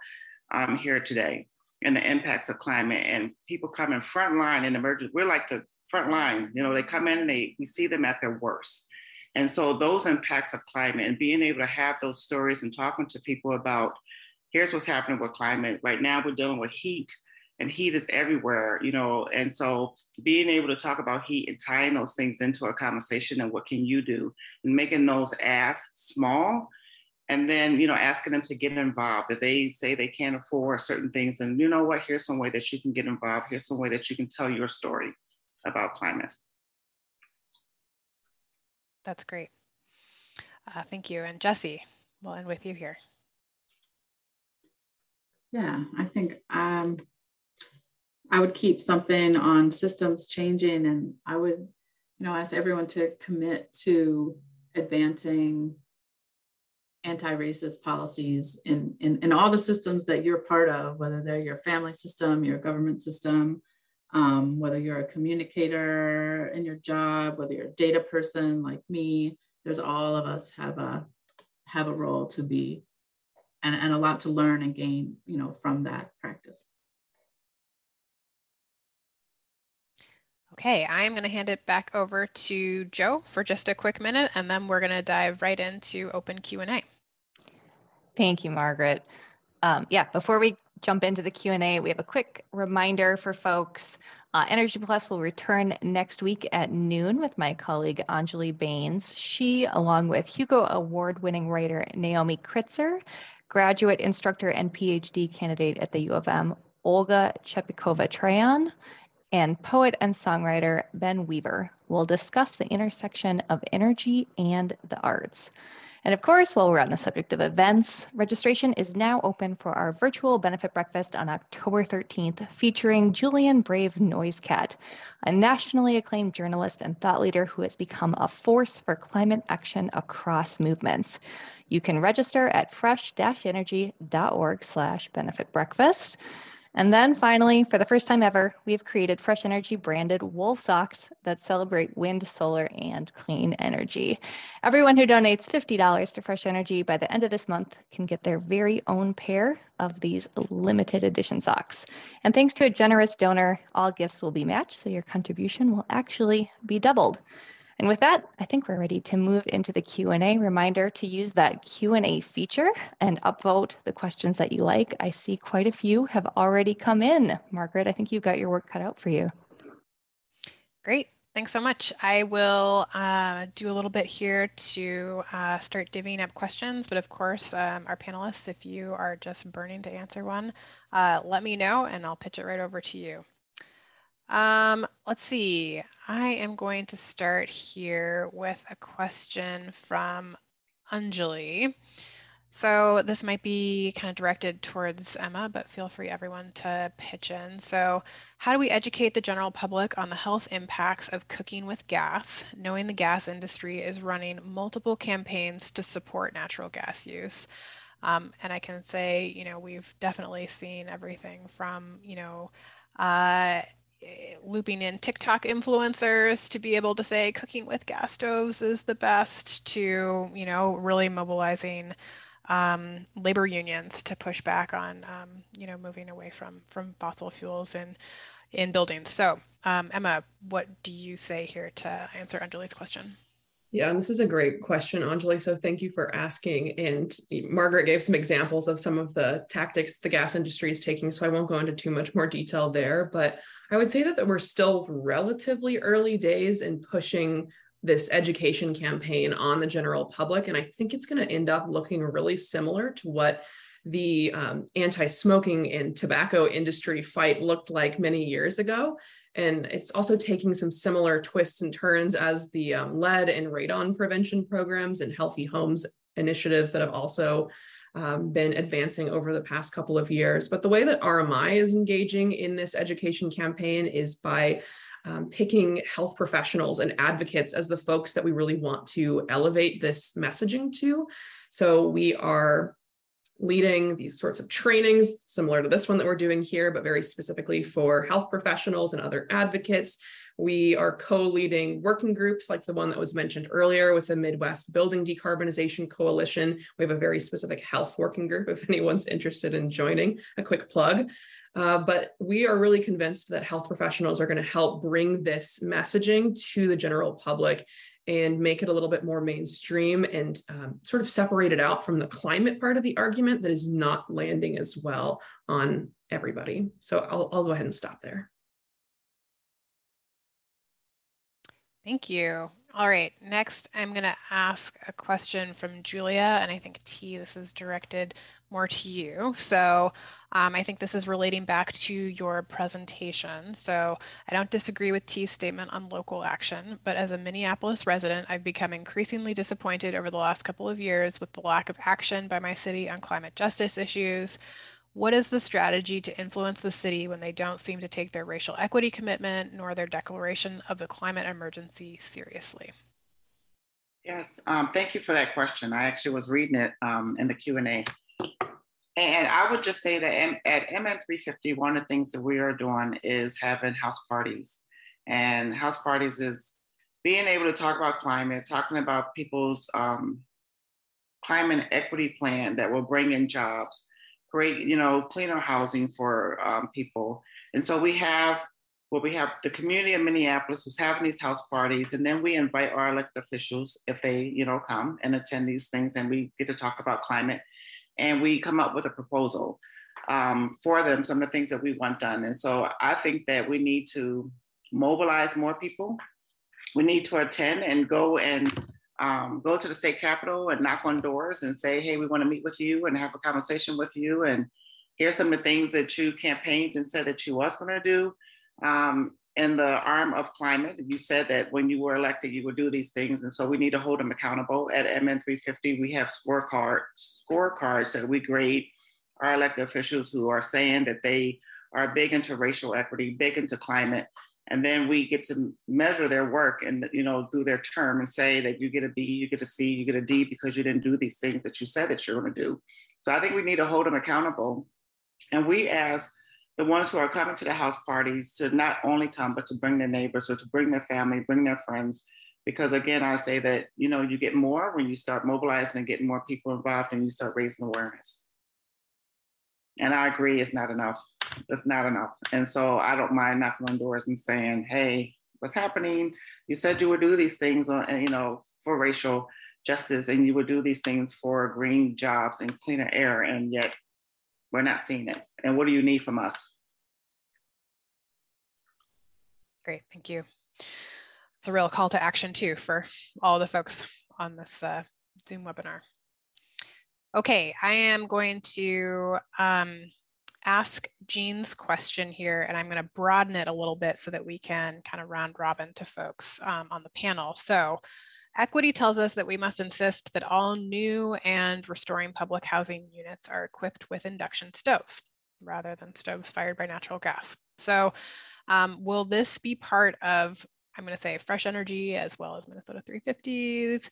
here today, and the impacts of climate, and people coming frontline in emergency. We're like the front line. You know, they come in and we see them at their worst. And so those impacts of climate and being able to have those stories and talking to people about, here's what's happening with climate. Right now we're dealing with heat, and heat is everywhere, you know, and so being able to talk about heat and tying those things into a conversation and what can you do, and making those asks small, and then, you know, asking them to get involved. If they say they can't afford certain things, and you know what, here's some way that you can get involved. Here's some way that you can tell your story about climate. That's great. Thank you. And Jessie, we'll end with you here. Yeah, I think I would keep something on systems changing, and I would, you know, ask everyone to commit to advancing anti-racist policies in all the systems that you're part of, whether they're your family system, your government system, whether you're a communicator in your job, whether you're a data person like me. There's all of us have a role to be, and a lot to learn and gain, you know, from that practice. Okay, I'm going to hand it back over to Joe for just a quick minute, and then we're going to dive right into open Q&A. Thank you, Margaret. Before we jump into the Q&A, we have a quick reminder for folks. Energy Plus will return next week at noon with my colleague Anjali Baines. She, along with Hugo Award-winning writer Naomi Kritzer, graduate instructor and PhD candidate at the U of M, Olga Chepikova-Trayan, and poet and songwriter Ben Weaver will discuss the intersection of energy and the arts. And of course, while we're on the subject of events, registration is now open for our virtual benefit breakfast on October 13th, featuring Julian Brave Noisecat, a nationally acclaimed journalist and thought leader who has become a force for climate action across movements. You can register at fresh-energy.org/benefit breakfast. And then finally, for the first time ever, we've created Fresh Energy branded wool socks that celebrate wind, solar, and clean energy. Everyone who donates $50 to Fresh Energy by the end of this month can get their very own pair of these limited edition socks. And thanks to a generous donor, all gifts will be matched, so your contribution will actually be doubled. And with that, I think we're ready to move into the Q&A. Reminder to use that Q&A feature and upvote the questions that you like. I see quite a few have already come in. Margaret, I think you've got your work cut out for you. Great. Thanks so much. I will do a little bit here to start divvying up questions. But of course, our panelists, if you are just burning to answer one, let me know and I'll pitch it right over to you. Let's see. I am going to start here with a question from Anjali. So this might be kind of directed towards Emma, but feel free everyone to pitch in. So how do we educate the general public on the health impacts of cooking with gas, knowing the gas industry is running multiple campaigns to support natural gas use? And I can say, you know, we've definitely seen everything from, you know, looping in TikTok influencers to be able to say cooking with gas stoves is the best, to, you know, really mobilizing labor unions to push back on, you know, moving away from fossil fuels in buildings. So Emma, what do you say here to answer Anjali's question? Yeah, and this is a great question, Anjali. So thank you for asking. And Margaret gave some examples of some of the tactics the gas industry is taking, so I won't go into too much more detail there. But I would say that we're still relatively early days in pushing this education campaign on the general public. And I think it's going to end up looking really similar to what the anti-smoking and tobacco industry fight looked like many years ago. And it's also taking some similar twists and turns as the lead and radon prevention programs and healthy homes initiatives that have also been advancing over the past couple of years. But the way that RMI is engaging in this education campaign is by picking health professionals and advocates as the folks that we really want to elevate this messaging to. So we are leading these sorts of trainings similar to this one that we're doing here, but very specifically for health professionals and other advocates. We are co-leading working groups like the one that was mentioned earlier with the Midwest Building Decarbonization Coalition. We have a very specific health working group if anyone's interested in joining. A quick plug. But we are really convinced that health professionals are going to help bring this messaging to the general public and make it a little bit more mainstream and sort of separate it out from the climate part of the argument that is not landing as well on everybody. So I'll go ahead and stop there. Thank you. All right, next I'm going to ask a question from Julia, and I think T, this is directed more to you. So I think this is relating back to your presentation. So I don't disagree with T's statement on local action, but as a Minneapolis resident, I've become increasingly disappointed over the last couple of years with the lack of action by my city on climate justice issues. What is the strategy to influence the city when they don't seem to take their racial equity commitment nor their declaration of the climate emergency seriously? Yes, thank you for that question. I actually was reading it in the Q&A. And I would just say that at MN350, one of the things that we are doing is having house parties. And house parties is being able to talk about climate, talking about people's climate equity plan that will bring in jobs, create, cleaner housing for people. And so we have the community of Minneapolis who's having these house parties, and then we invite our elected officials if they, come and attend these things, and we get to talk about climate, and we come up with a proposal for them, some of the things that we want done. And so I think that we need to mobilize more people. We need to attend and go to the state capitol and knock on doors and say, hey, we want to meet with you and have a conversation with you. And here's some of the things that you campaigned and said that you was going to do. In the arm of climate, you said that when you were elected, you would do these things. And so we need to hold them accountable. At MN350, we have scorecards that we grade our elected officials who are saying that they are big into racial equity, big into climate. And then we get to measure their work and, do their term and say that you get a B, you get a C, you get a D because you didn't do these things that you said that you're going to do. So I think we need to hold them accountable. And we ask the ones who are coming to the house parties to not only come, but to bring their neighbors or to bring their family, bring their friends. Because again, I say that, you get more when you start mobilizing and getting more people involved and you start raising awareness. And I agree, it's not enough. It's not enough. And so I don't mind knocking on doors and saying, hey, what's happening? You said you would do these things for racial justice, and you would do these things for green jobs and cleaner air, and yet we're not seeing it. And what do you need from us? Great, thank you. It's a real call to action too for all the folks on this Zoom webinar. Okay, I am going to ask Jean's question here, and I'm going to broaden it a little bit so that we can kind of round robin to folks on the panel. So equity tells us that we must insist that all new and restoring public housing units are equipped with induction stoves rather than stoves fired by natural gas. So will this be part of, I'm going to say, Fresh Energy as well as Minnesota 350's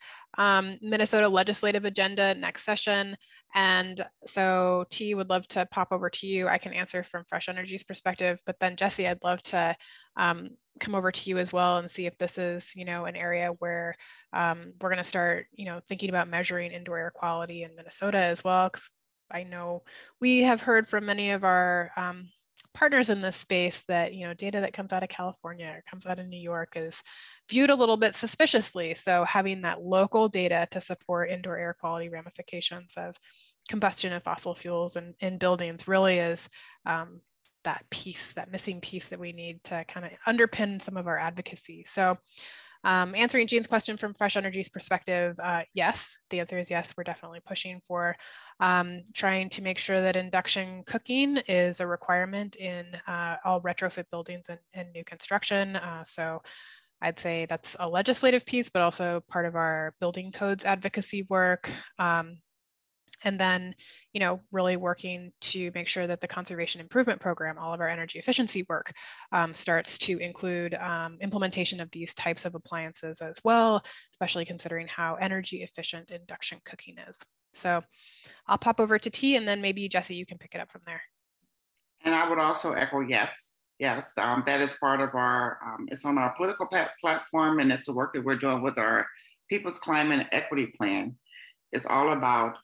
Minnesota legislative agenda next session? And so T, would love to pop over to you. I can answer from Fresh Energy's perspective, but then Jessie, I'd love to come over to you as well and see if this is, an area where we're going to start, thinking about measuring indoor air quality in Minnesota as well. Because I know we have heard from many of our partners in this space that, data that comes out of California or comes out of New York is viewed a little bit suspiciously. So having that local data to support indoor air quality ramifications of combustion of fossil fuels in buildings really is that piece, that missing piece that we need to kind of underpin some of our advocacy. So answering Jean's question from Fresh Energy's perspective, yes, the answer is yes. We're definitely pushing for trying to make sure that induction cooking is a requirement in all retrofit buildings and new construction. So I'd say that's a legislative piece, but also part of our building codes advocacy work. And then, really working to make sure that the conservation improvement program, all of our energy efficiency work, starts to include implementation of these types of appliances as well, especially considering how energy efficient induction cooking is. So I'll pop over to T, and then maybe Jessie, you can pick it up from there. And I would also echo yes. Yes, that is part of our, it's on our political platform, and it's the work that we're doing with our People's Climate Equity Plan. It's all about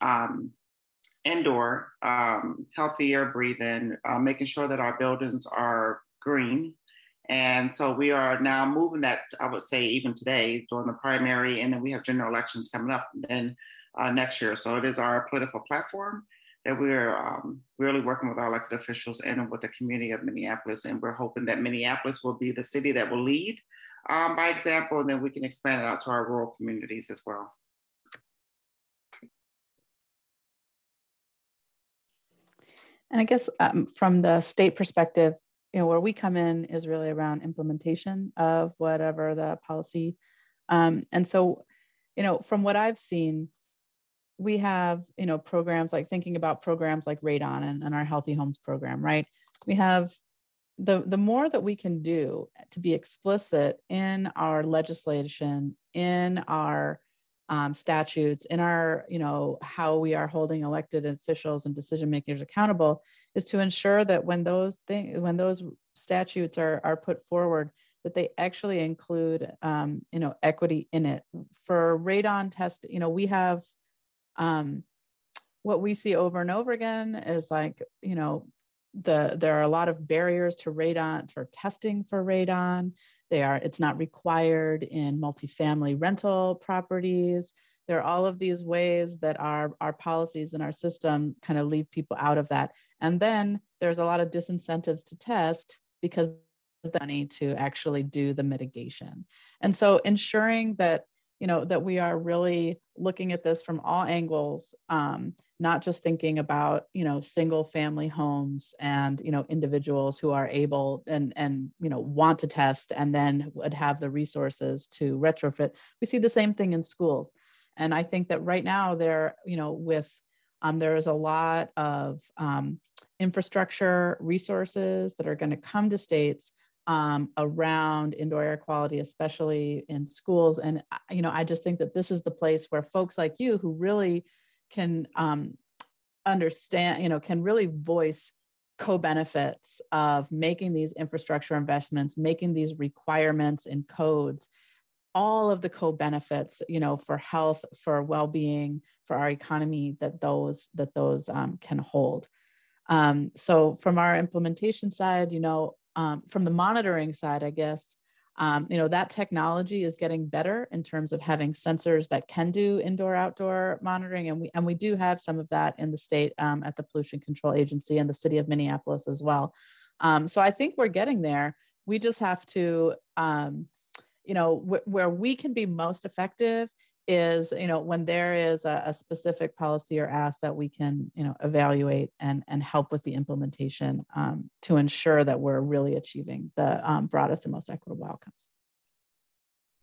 indoor, healthier breathing, making sure that our buildings are green. And so we are now moving that, I would say, even today during the primary, and then we have general elections coming up then next year. So it is our political platform that we're really working with our elected officials and with the community of Minneapolis. And we're hoping that Minneapolis will be the city that will lead by example, and then we can expand it out to our rural communities as well. And I guess from the state perspective, where we come in is really around implementation of whatever the policy. And so, from what I've seen, we have, programs like thinking about programs like Radon and our Healthy Homes program, right? We have the more that we can do to be explicit in our legislation, in our statutes, in our, how we are holding elected officials and decision makers accountable, is to ensure that when those statutes are put forward, that they actually include, equity in it. For radon test, we have what we see over and over again is like, there are a lot of barriers to radon, for testing for radon. It's not required in multifamily rental properties. There are all of these ways that our policies and our system kind of leave people out of that. And then there's a lot of disincentives to test because the money to actually do the mitigation. And so ensuring that, that we are really looking at this from all angles, not just thinking about, single family homes and, individuals who are able and want to test and then would have the resources to retrofit. We see the same thing in schools. And I think that right now there is a lot of infrastructure resources that are going to come to states around indoor air quality, especially in schools. And, I just think that this is the place where folks like you who really can understand, can really voice co-benefits of making these infrastructure investments, making these requirements and codes, all of the co-benefits, for health, for well-being, for our economy, that those can hold. So from our implementation side, from the monitoring side, I guess, that technology is getting better in terms of having sensors that can do indoor-outdoor monitoring, and we do have some of that in the state at the Pollution Control Agency and the city of Minneapolis as well. So I think we're getting there. We just have to, where we can be most effective is, when there is a specific policy or ask that we can, evaluate and help with the implementation to ensure that we're really achieving the broadest and most equitable outcomes.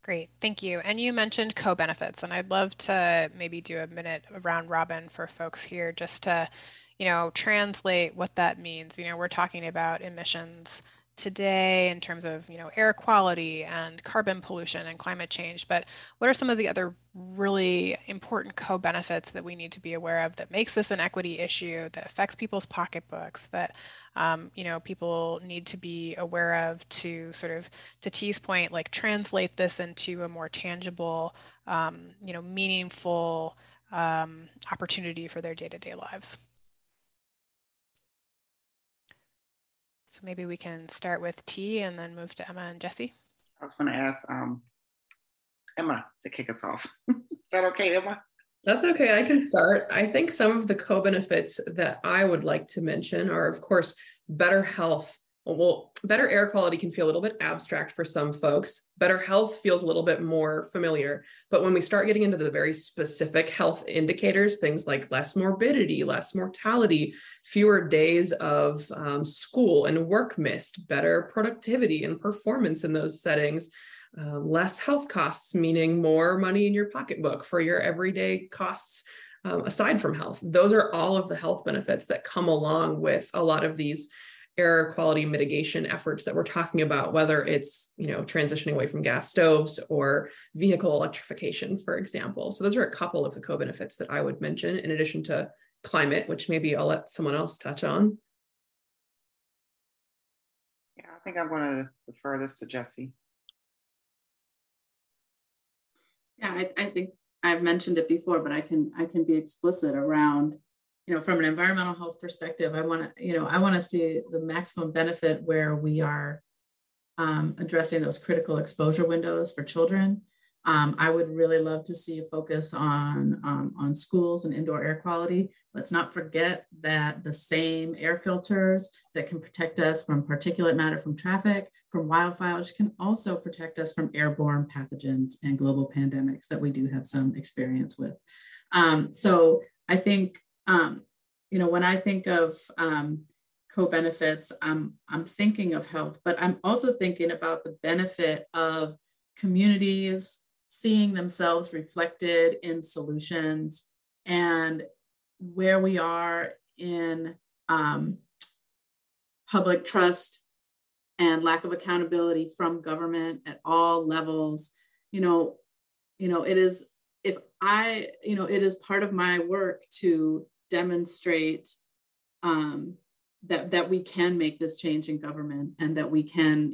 Great, thank you. And you mentioned co-benefits, and I'd love to maybe do a minute round robin for folks here just to, translate what that means. We're talking about emissions today in terms of, air quality and carbon pollution and climate change, but what are some of the other really important co-benefits that we need to be aware of that makes this an equity issue, that affects people's pocketbooks, that, people need to be aware of to sort of, to T's point, like translate this into a more tangible, meaningful opportunity for their day-to-day lives? So maybe we can start with T and then move to Emma and Jessie. I was going to ask Emma to kick us off. Is that okay, Emma? That's okay. I can start. I think some of the co-benefits that I would like to mention are, of course, better health. Well, better air quality can feel a little bit abstract for some folks. Better health feels a little bit more familiar. But when we start getting into the very specific health indicators, things like less morbidity, less mortality, fewer days of school and work missed, better productivity and performance in those settings, less health costs, meaning more money in your pocketbook for your everyday costs aside from health. Those are all of the health benefits that come along with a lot of these air quality mitigation efforts that we're talking about, whether it's, transitioning away from gas stoves or vehicle electrification, for example. So those are a couple of the co-benefits that I would mention, in addition to climate, which maybe I'll let someone else touch on. Yeah, I think I'm going to defer this to Jessie. Yeah, I think I've mentioned it before, but I can be explicit around from an environmental health perspective, I want to see the maximum benefit where we are addressing those critical exposure windows for children. I would really love to see a focus on schools and indoor air quality. Let's not forget that the same air filters that can protect us from particulate matter from traffic, from wildfires, can also protect us from airborne pathogens and global pandemics that we do have some experience with. So I think, when I think of co-benefits, I'm thinking of health, but I'm also thinking about the benefit of communities seeing themselves reflected in solutions and where we are in public trust and lack of accountability from government at all levels. It is, it is part of my work to demonstrate that we can make this change in government and that we can,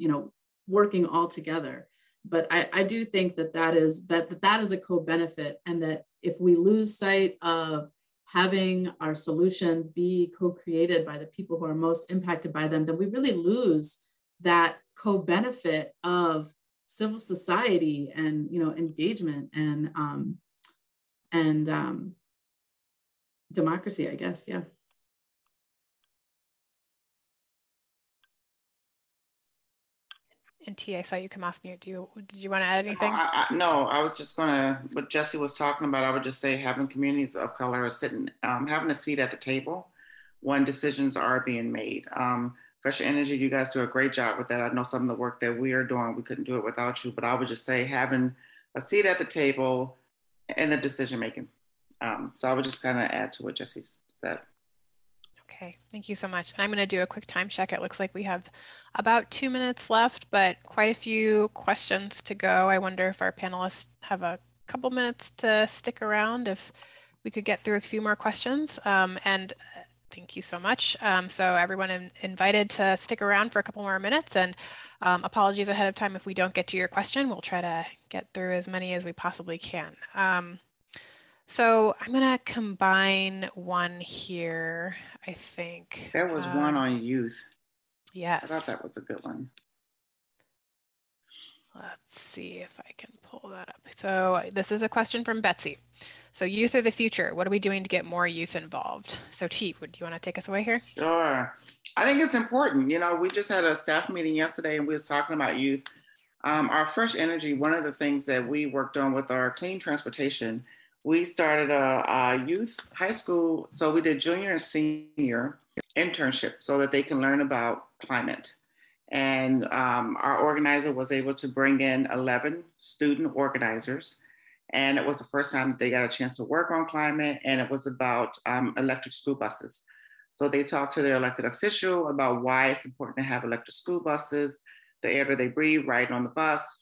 working all together. But I do think that is a co-benefit, and that if we lose sight of having our solutions be co-created by the people who are most impacted by them, then we really lose that co-benefit of civil society and engagement and democracy, I guess. Yeah. And T, I saw you come off mute. Did you want to add anything? No, I was just gonna, what Jessie was talking about, I would just say having communities of color sitting, having a seat at the table when decisions are being made. Fresh Energy, you guys do a great job with that. I know some of the work that we are doing, we couldn't do it without you, but I would just say having a seat at the table in the decision making. So I would just kind of add to what Jessie said. Okay, thank you so much. And I'm going to do a quick time check. It looks like we have about 2 minutes left, but quite a few questions to go. I wonder if our panelists have a couple minutes to stick around, if we could get through a few more questions. And thank you so much. So everyone invited to stick around for a couple more minutes, and apologies ahead of time if we don't get to your question. We'll try to get through as many as we possibly can. So I'm going to combine one here, I think. There was one on youth. Yes. I thought that was a good one. Let's see if I can pull that up. So this is a question from Betsy. So youth are the future. What are we doing to get more youth involved? So T, do you want to take us away here? Sure. I think it's important. We just had a staff meeting yesterday and we was talking about youth. Our Fresh Energy, one of the things that we worked on with our clean transportation, we started a youth high school. So we did junior and senior internship so that they can learn about climate. And our organizer was able to bring in 11 student organizers. And it was the first time they got a chance to work on climate. And it was about electric school buses. So they talked to their elected official about why it's important to have electric school buses, the air that they breathe right on the bus.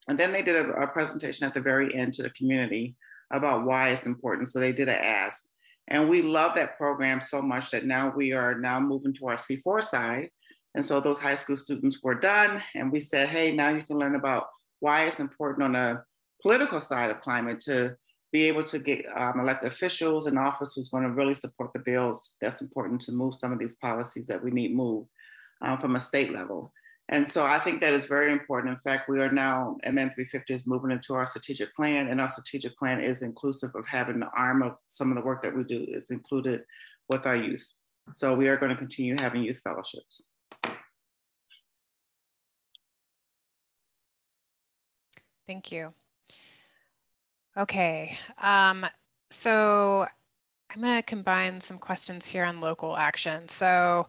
And then they did a presentation at the very end to the community about why it's important. So they did an ask. And we love that program so much that now we are moving to our C4 side. And so those high school students were done. And we said, hey, now you can learn about why it's important on the political side of climate to be able to get elected officials in office who's going to really support the bills that's important to move some of these policies that we need moved from a state level. And so I think that is very important. In fact, we are now, MN 350 is moving into our strategic plan, and our strategic plan is inclusive of having the arm of some of the work that we do is included with our youth. So we are going to continue having youth fellowships. Thank you. Okay, so I'm going to combine some questions here on local action. So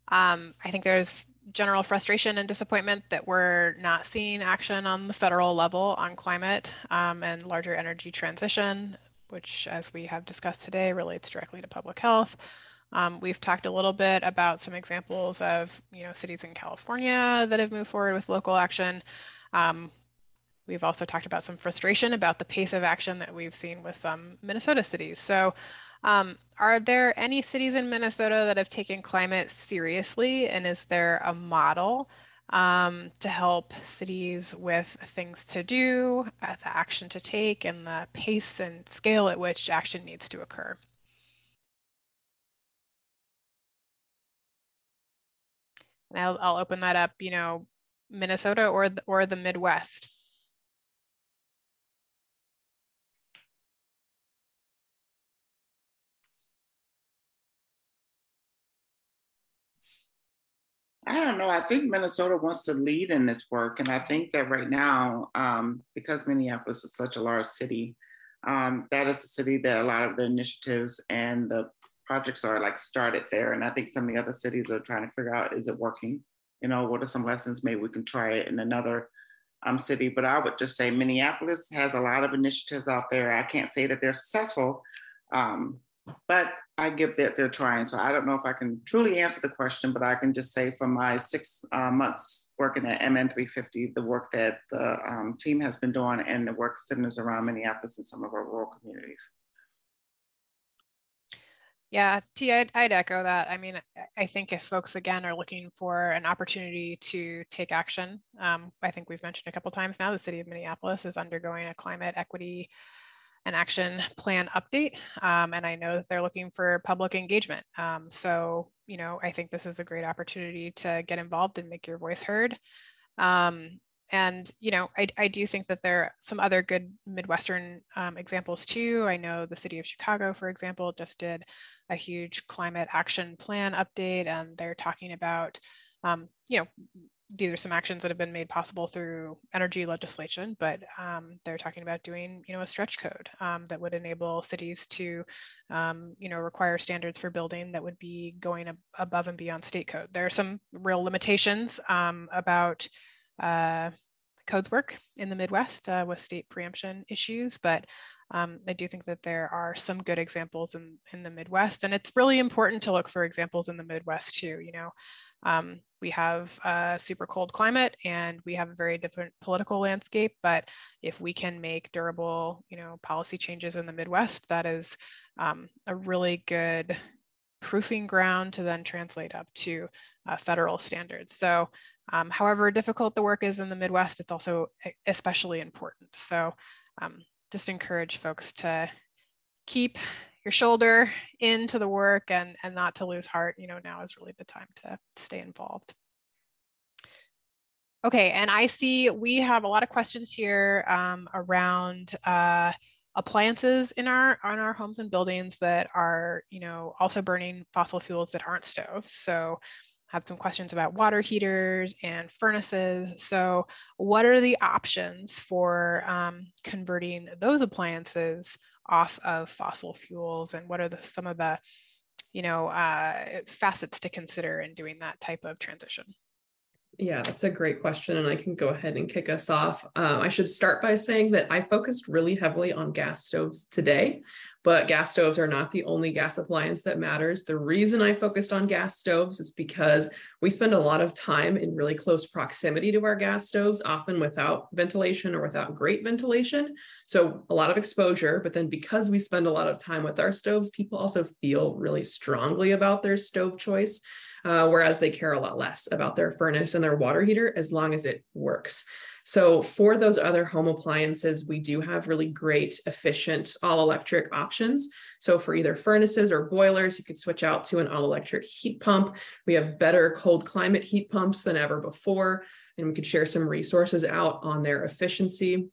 I think there's general frustration and disappointment that we're not seeing action on the federal level on climate and larger energy transition, which, as we have discussed today, relates directly to public health. We've talked a little bit about some examples of cities in California that have moved forward with local action. We've also talked about some frustration about the pace of action that we've seen with some Minnesota cities. So are there any cities in Minnesota that have taken climate seriously? And is there a model to help cities with things to do, the action to take, and the pace and scale at which action needs to occur? And I'll open that up, Minnesota or the Midwest. I don't know. I think Minnesota wants to lead in this work. And I think that right now, because Minneapolis is such a large city, that is a city that a lot of the initiatives and the projects are like started there. And I think some of the other cities are trying to figure out, is it working? What are some lessons? Maybe we can try it in another city. But I would just say Minneapolis has a lot of initiatives out there. I can't say that they're successful, but I give that they're trying. So I don't know if I can truly answer the question, but I can just say from my 6 months working at MN350, the work that the team has been doing and the work centers around Minneapolis and some of our rural communities. Yeah, T, I'd echo that. I mean, I think if folks, again, are looking for an opportunity to take action, I think we've mentioned a couple times now, the city of Minneapolis is undergoing a climate equity and action plan update. And I know that they're looking for public engagement. So, I think this is a great opportunity to get involved and make your voice heard. And, I do think that there are some other good Midwestern examples too. I know the city of Chicago, for example, just did a huge climate action plan update, and they're talking about, these are some actions that have been made possible through energy legislation, but they're talking about doing, a stretch code that would enable cities to, require standards for building that would be going above and beyond state code. There are some real limitations about codes work in the Midwest with state preemption issues, but I do think that there are some good examples in the Midwest, and it's really important to look for examples in the Midwest too. We have a super cold climate and we have a very different political landscape, but if we can make durable, policy changes in the Midwest, that is a really good proofing ground to then translate up to federal standards. So however difficult the work is in the Midwest, it's also especially important. So just encourage folks to keep your shoulder into the work and not to lose heart. Now is really the time to stay involved. Okay, and I see we have a lot of questions here around appliances in our homes and buildings that are, also burning fossil fuels that aren't stoves. So I have some questions about water heaters and furnaces. So what are the options for converting those appliances off of fossil fuels, and what are some of the, facets to consider in doing that type of transition? Yeah, that's a great question, and I can go ahead and kick us off. I should start by saying that I focused really heavily on gas stoves today, but gas stoves are not the only gas appliance that matters. The reason I focused on gas stoves is because we spend a lot of time in really close proximity to our gas stoves, often without ventilation or without great ventilation. So a lot of exposure, but then because we spend a lot of time with our stoves, people also feel really strongly about their stove choice. Whereas they care a lot less about their furnace and their water heater as long as it works. So for those other home appliances, we do have really great, efficient, all-electric options. So for either furnaces or boilers, you could switch out to an all-electric heat pump. We have better cold climate heat pumps than ever before, and we could share some resources out on their efficiency.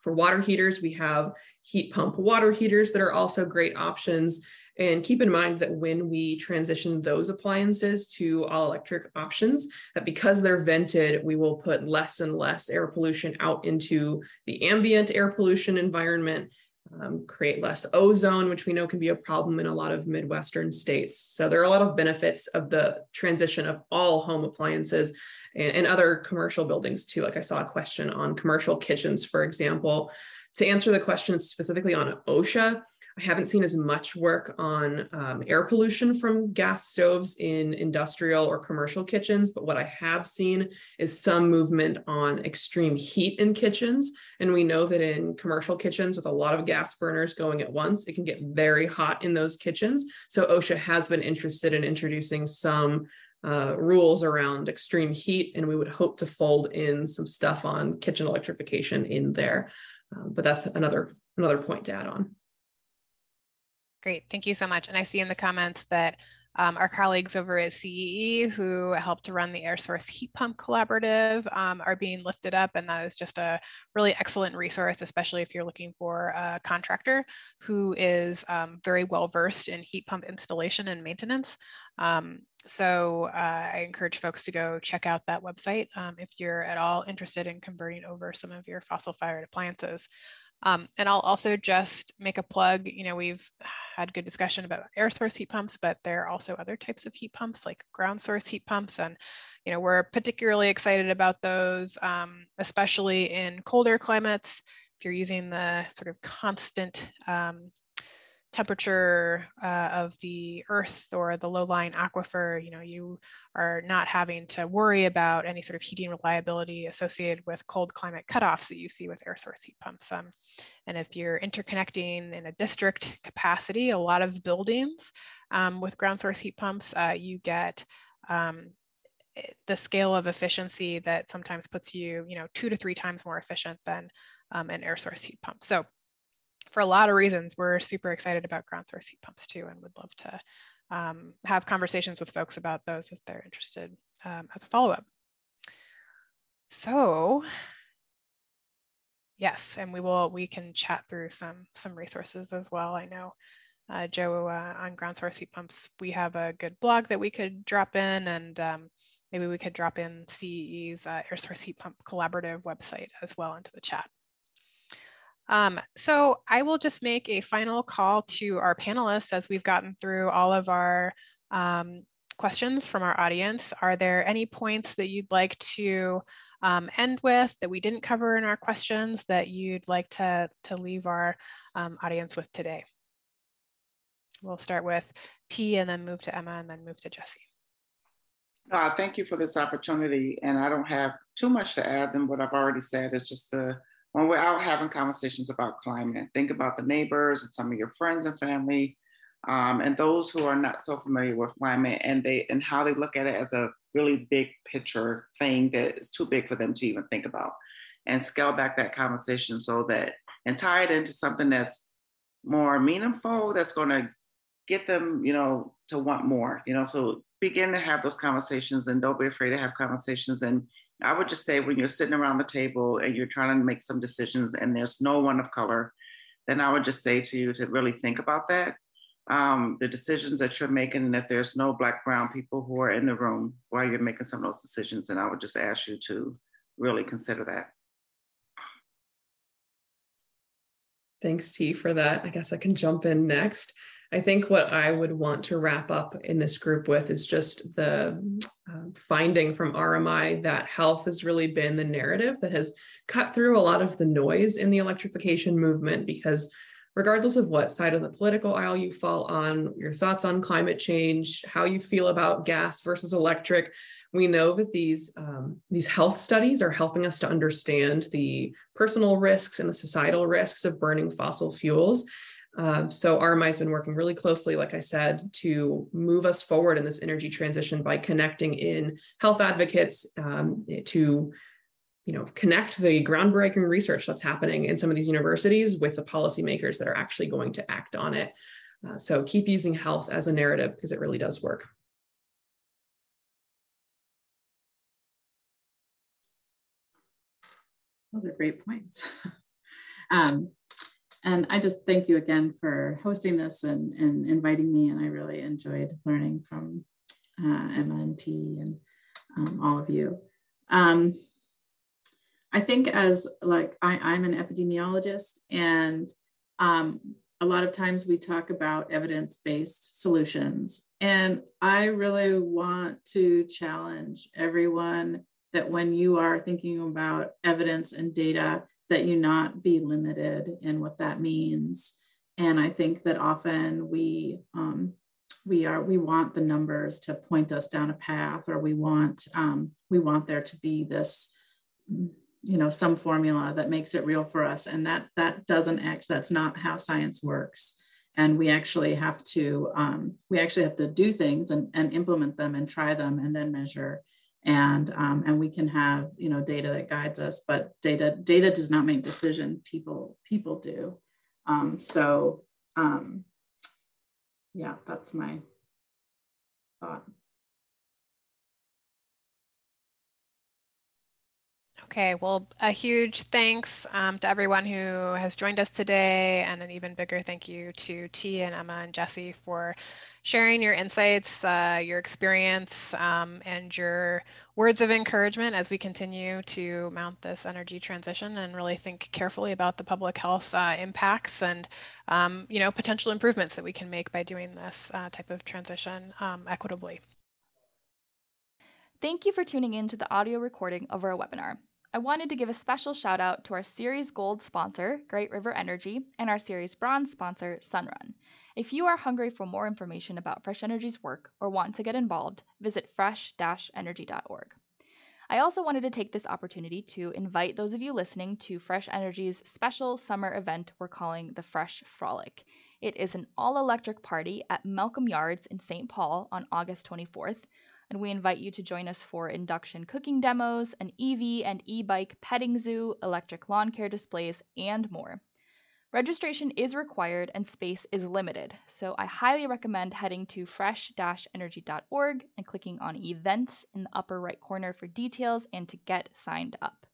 For water heaters, we have heat pump water heaters that are also great options. And keep in mind that when we transition those appliances to all electric options, that because they're vented, we will put less and less air pollution out into the ambient air pollution environment, create less ozone, which we know can be a problem in a lot of Midwestern states. So there are a lot of benefits of the transition of all home appliances and other commercial buildings too. Like I saw a question on commercial kitchens, for example. To answer the question specifically on OSHA, I haven't seen as much work on air pollution from gas stoves in industrial or commercial kitchens, but what I have seen is some movement on extreme heat in kitchens. And we know that in commercial kitchens with a lot of gas burners going at once, it can get very hot in those kitchens. So OSHA has been interested in introducing some rules around extreme heat, and we would hope to fold in some stuff on kitchen electrification in there. But that's another point to add on. Great, thank you so much. And I see in the comments that Our colleagues over at CEE who helped to run the Air Source Heat Pump Collaborative are being lifted up, and that is just a really excellent resource, especially if you're looking for a contractor who is very well versed in heat pump installation and maintenance. So I encourage folks to go check out that website if you're at all interested in converting over some of your fossil-fired appliances. And I'll also just make a plug. You know, we've had good discussion about air source heat pumps, but there are also other types of heat pumps like ground source heat pumps. And, you know, we're particularly excited about those, especially in colder climates. If you're using the sort of constant temperature of the earth or the low-lying aquifer, you know, you are not having to worry about any sort of heating reliability associated with cold climate cutoffs that you see with air source heat pumps. And if you're interconnecting in a district capacity, a lot of buildings with ground source heat pumps, you get the scale of efficiency that sometimes puts you, you know, 2 to 3 times more efficient than an air source heat pump. So for a lot of reasons, we're super excited about ground source heat pumps too, and would love to have conversations with folks about those if they're interested as a follow-up. So yes, and we can chat through some resources as well. I know Joe, on ground source heat pumps, we have a good blog that we could drop in, and maybe we could drop in CEE's Air Source Heat Pump Collaborative website as well into the chat. So I will just make a final call to our panelists as we've gotten through all of our questions from our audience. Are there any points that you'd like to end with that we didn't cover in our questions that you'd like to leave our audience with today? We'll start with T and then move to Emma and then move to Jessie. Thank you for this opportunity. And I don't have too much to add than what I've already said. It's just when we're out having conversations about climate, think about the neighbors and some of your friends and family, and those who are not so familiar with climate, and how they look at it as a really big picture thing that is too big for them to even think about, and scale back that conversation and tie it into something that's more meaningful, that's going to get them, you know, to want more, you know. So begin to have those conversations, and don't be afraid to have conversations. And I would just say, when you're sitting around the table and you're trying to make some decisions and there's no one of color, then I would just say to you to really think about that, the decisions that you're making, and if there's no Black, brown people who are in the room while you're making some of those decisions. And I would just ask you to really consider that. Thanks, T, for that. I guess I can jump in next. I think what I would want to wrap up in this group with is just the finding from RMI that health has really been the narrative that has cut through a lot of the noise in the electrification movement, because regardless of what side of the political aisle you fall on, your thoughts on climate change, how you feel about gas versus electric, we know that these health studies are helping us to understand the personal risks and the societal risks of burning fossil fuels. So RMI has been working really closely, like I said, to move us forward in this energy transition by connecting in health advocates to, you know, connect the groundbreaking research that's happening in some of these universities with the policymakers that are actually going to act on it. So keep using health as a narrative, because it really does work. Those are great points. And I just thank you again for hosting this and inviting me. And I really enjoyed learning from Emma and T and all of you. I think as I'm an epidemiologist, and a lot of times we talk about evidence-based solutions. And I really want to challenge everyone that when you are thinking about evidence and data, that you not be limited in what that means. And I think that often we want the numbers to point us down a path, or we want there to be this, you know, some formula that makes it real for us. And that's not how science works. And we actually have to do things and implement them and try them and then measure. And we can have, you know, data that guides us, but data does not make decision. People do. Yeah, that's my thought. Okay, well, a huge thanks to everyone who has joined us today, and an even bigger thank you to T and Emma and Jessie for sharing your insights, your experience, and your words of encouragement as we continue to mount this energy transition and really think carefully about the public health impacts and potential improvements that we can make by doing this type of transition equitably. Thank you for tuning in to the audio recording of our webinar. I wanted to give a special shout out to our Series Gold sponsor, Great River Energy, and our Series Bronze sponsor, Sunrun. If you are hungry for more information about Fresh Energy's work or want to get involved, visit fresh-energy.org. I also wanted to take this opportunity to invite those of you listening to Fresh Energy's special summer event we're calling the Fresh Frolic. It is an all-electric party at Malcolm Yards in St. Paul on August 24th. And we invite you to join us for induction cooking demos, an EV and e-bike petting zoo, electric lawn care displays, and more. Registration is required and space is limited, so I highly recommend heading to fresh-energy.org and clicking on Events in the upper right corner for details and to get signed up.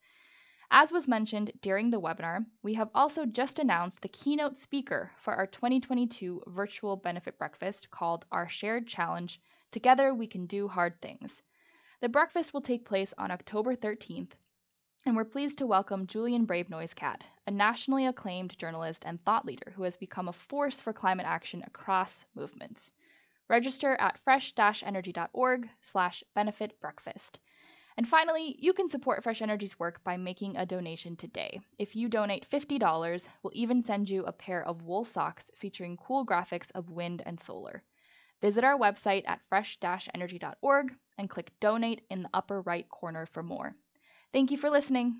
As was mentioned during the webinar, we have also just announced the keynote speaker for our 2022 virtual benefit breakfast called Our Shared Challenge, Together We Can Do Hard Things. The breakfast will take place on October 13th, and we're pleased to welcome Julian Brave Noisecat, a nationally acclaimed journalist and thought leader who has become a force for climate action across movements. Register at fresh-energy.org/benefit breakfast. And finally, you can support Fresh Energy's work by making a donation today. If you donate $50, we'll even send you a pair of wool socks featuring cool graphics of wind and solar. Visit our website at fresh-energy.org and click Donate in the upper right corner for more. Thank you for listening.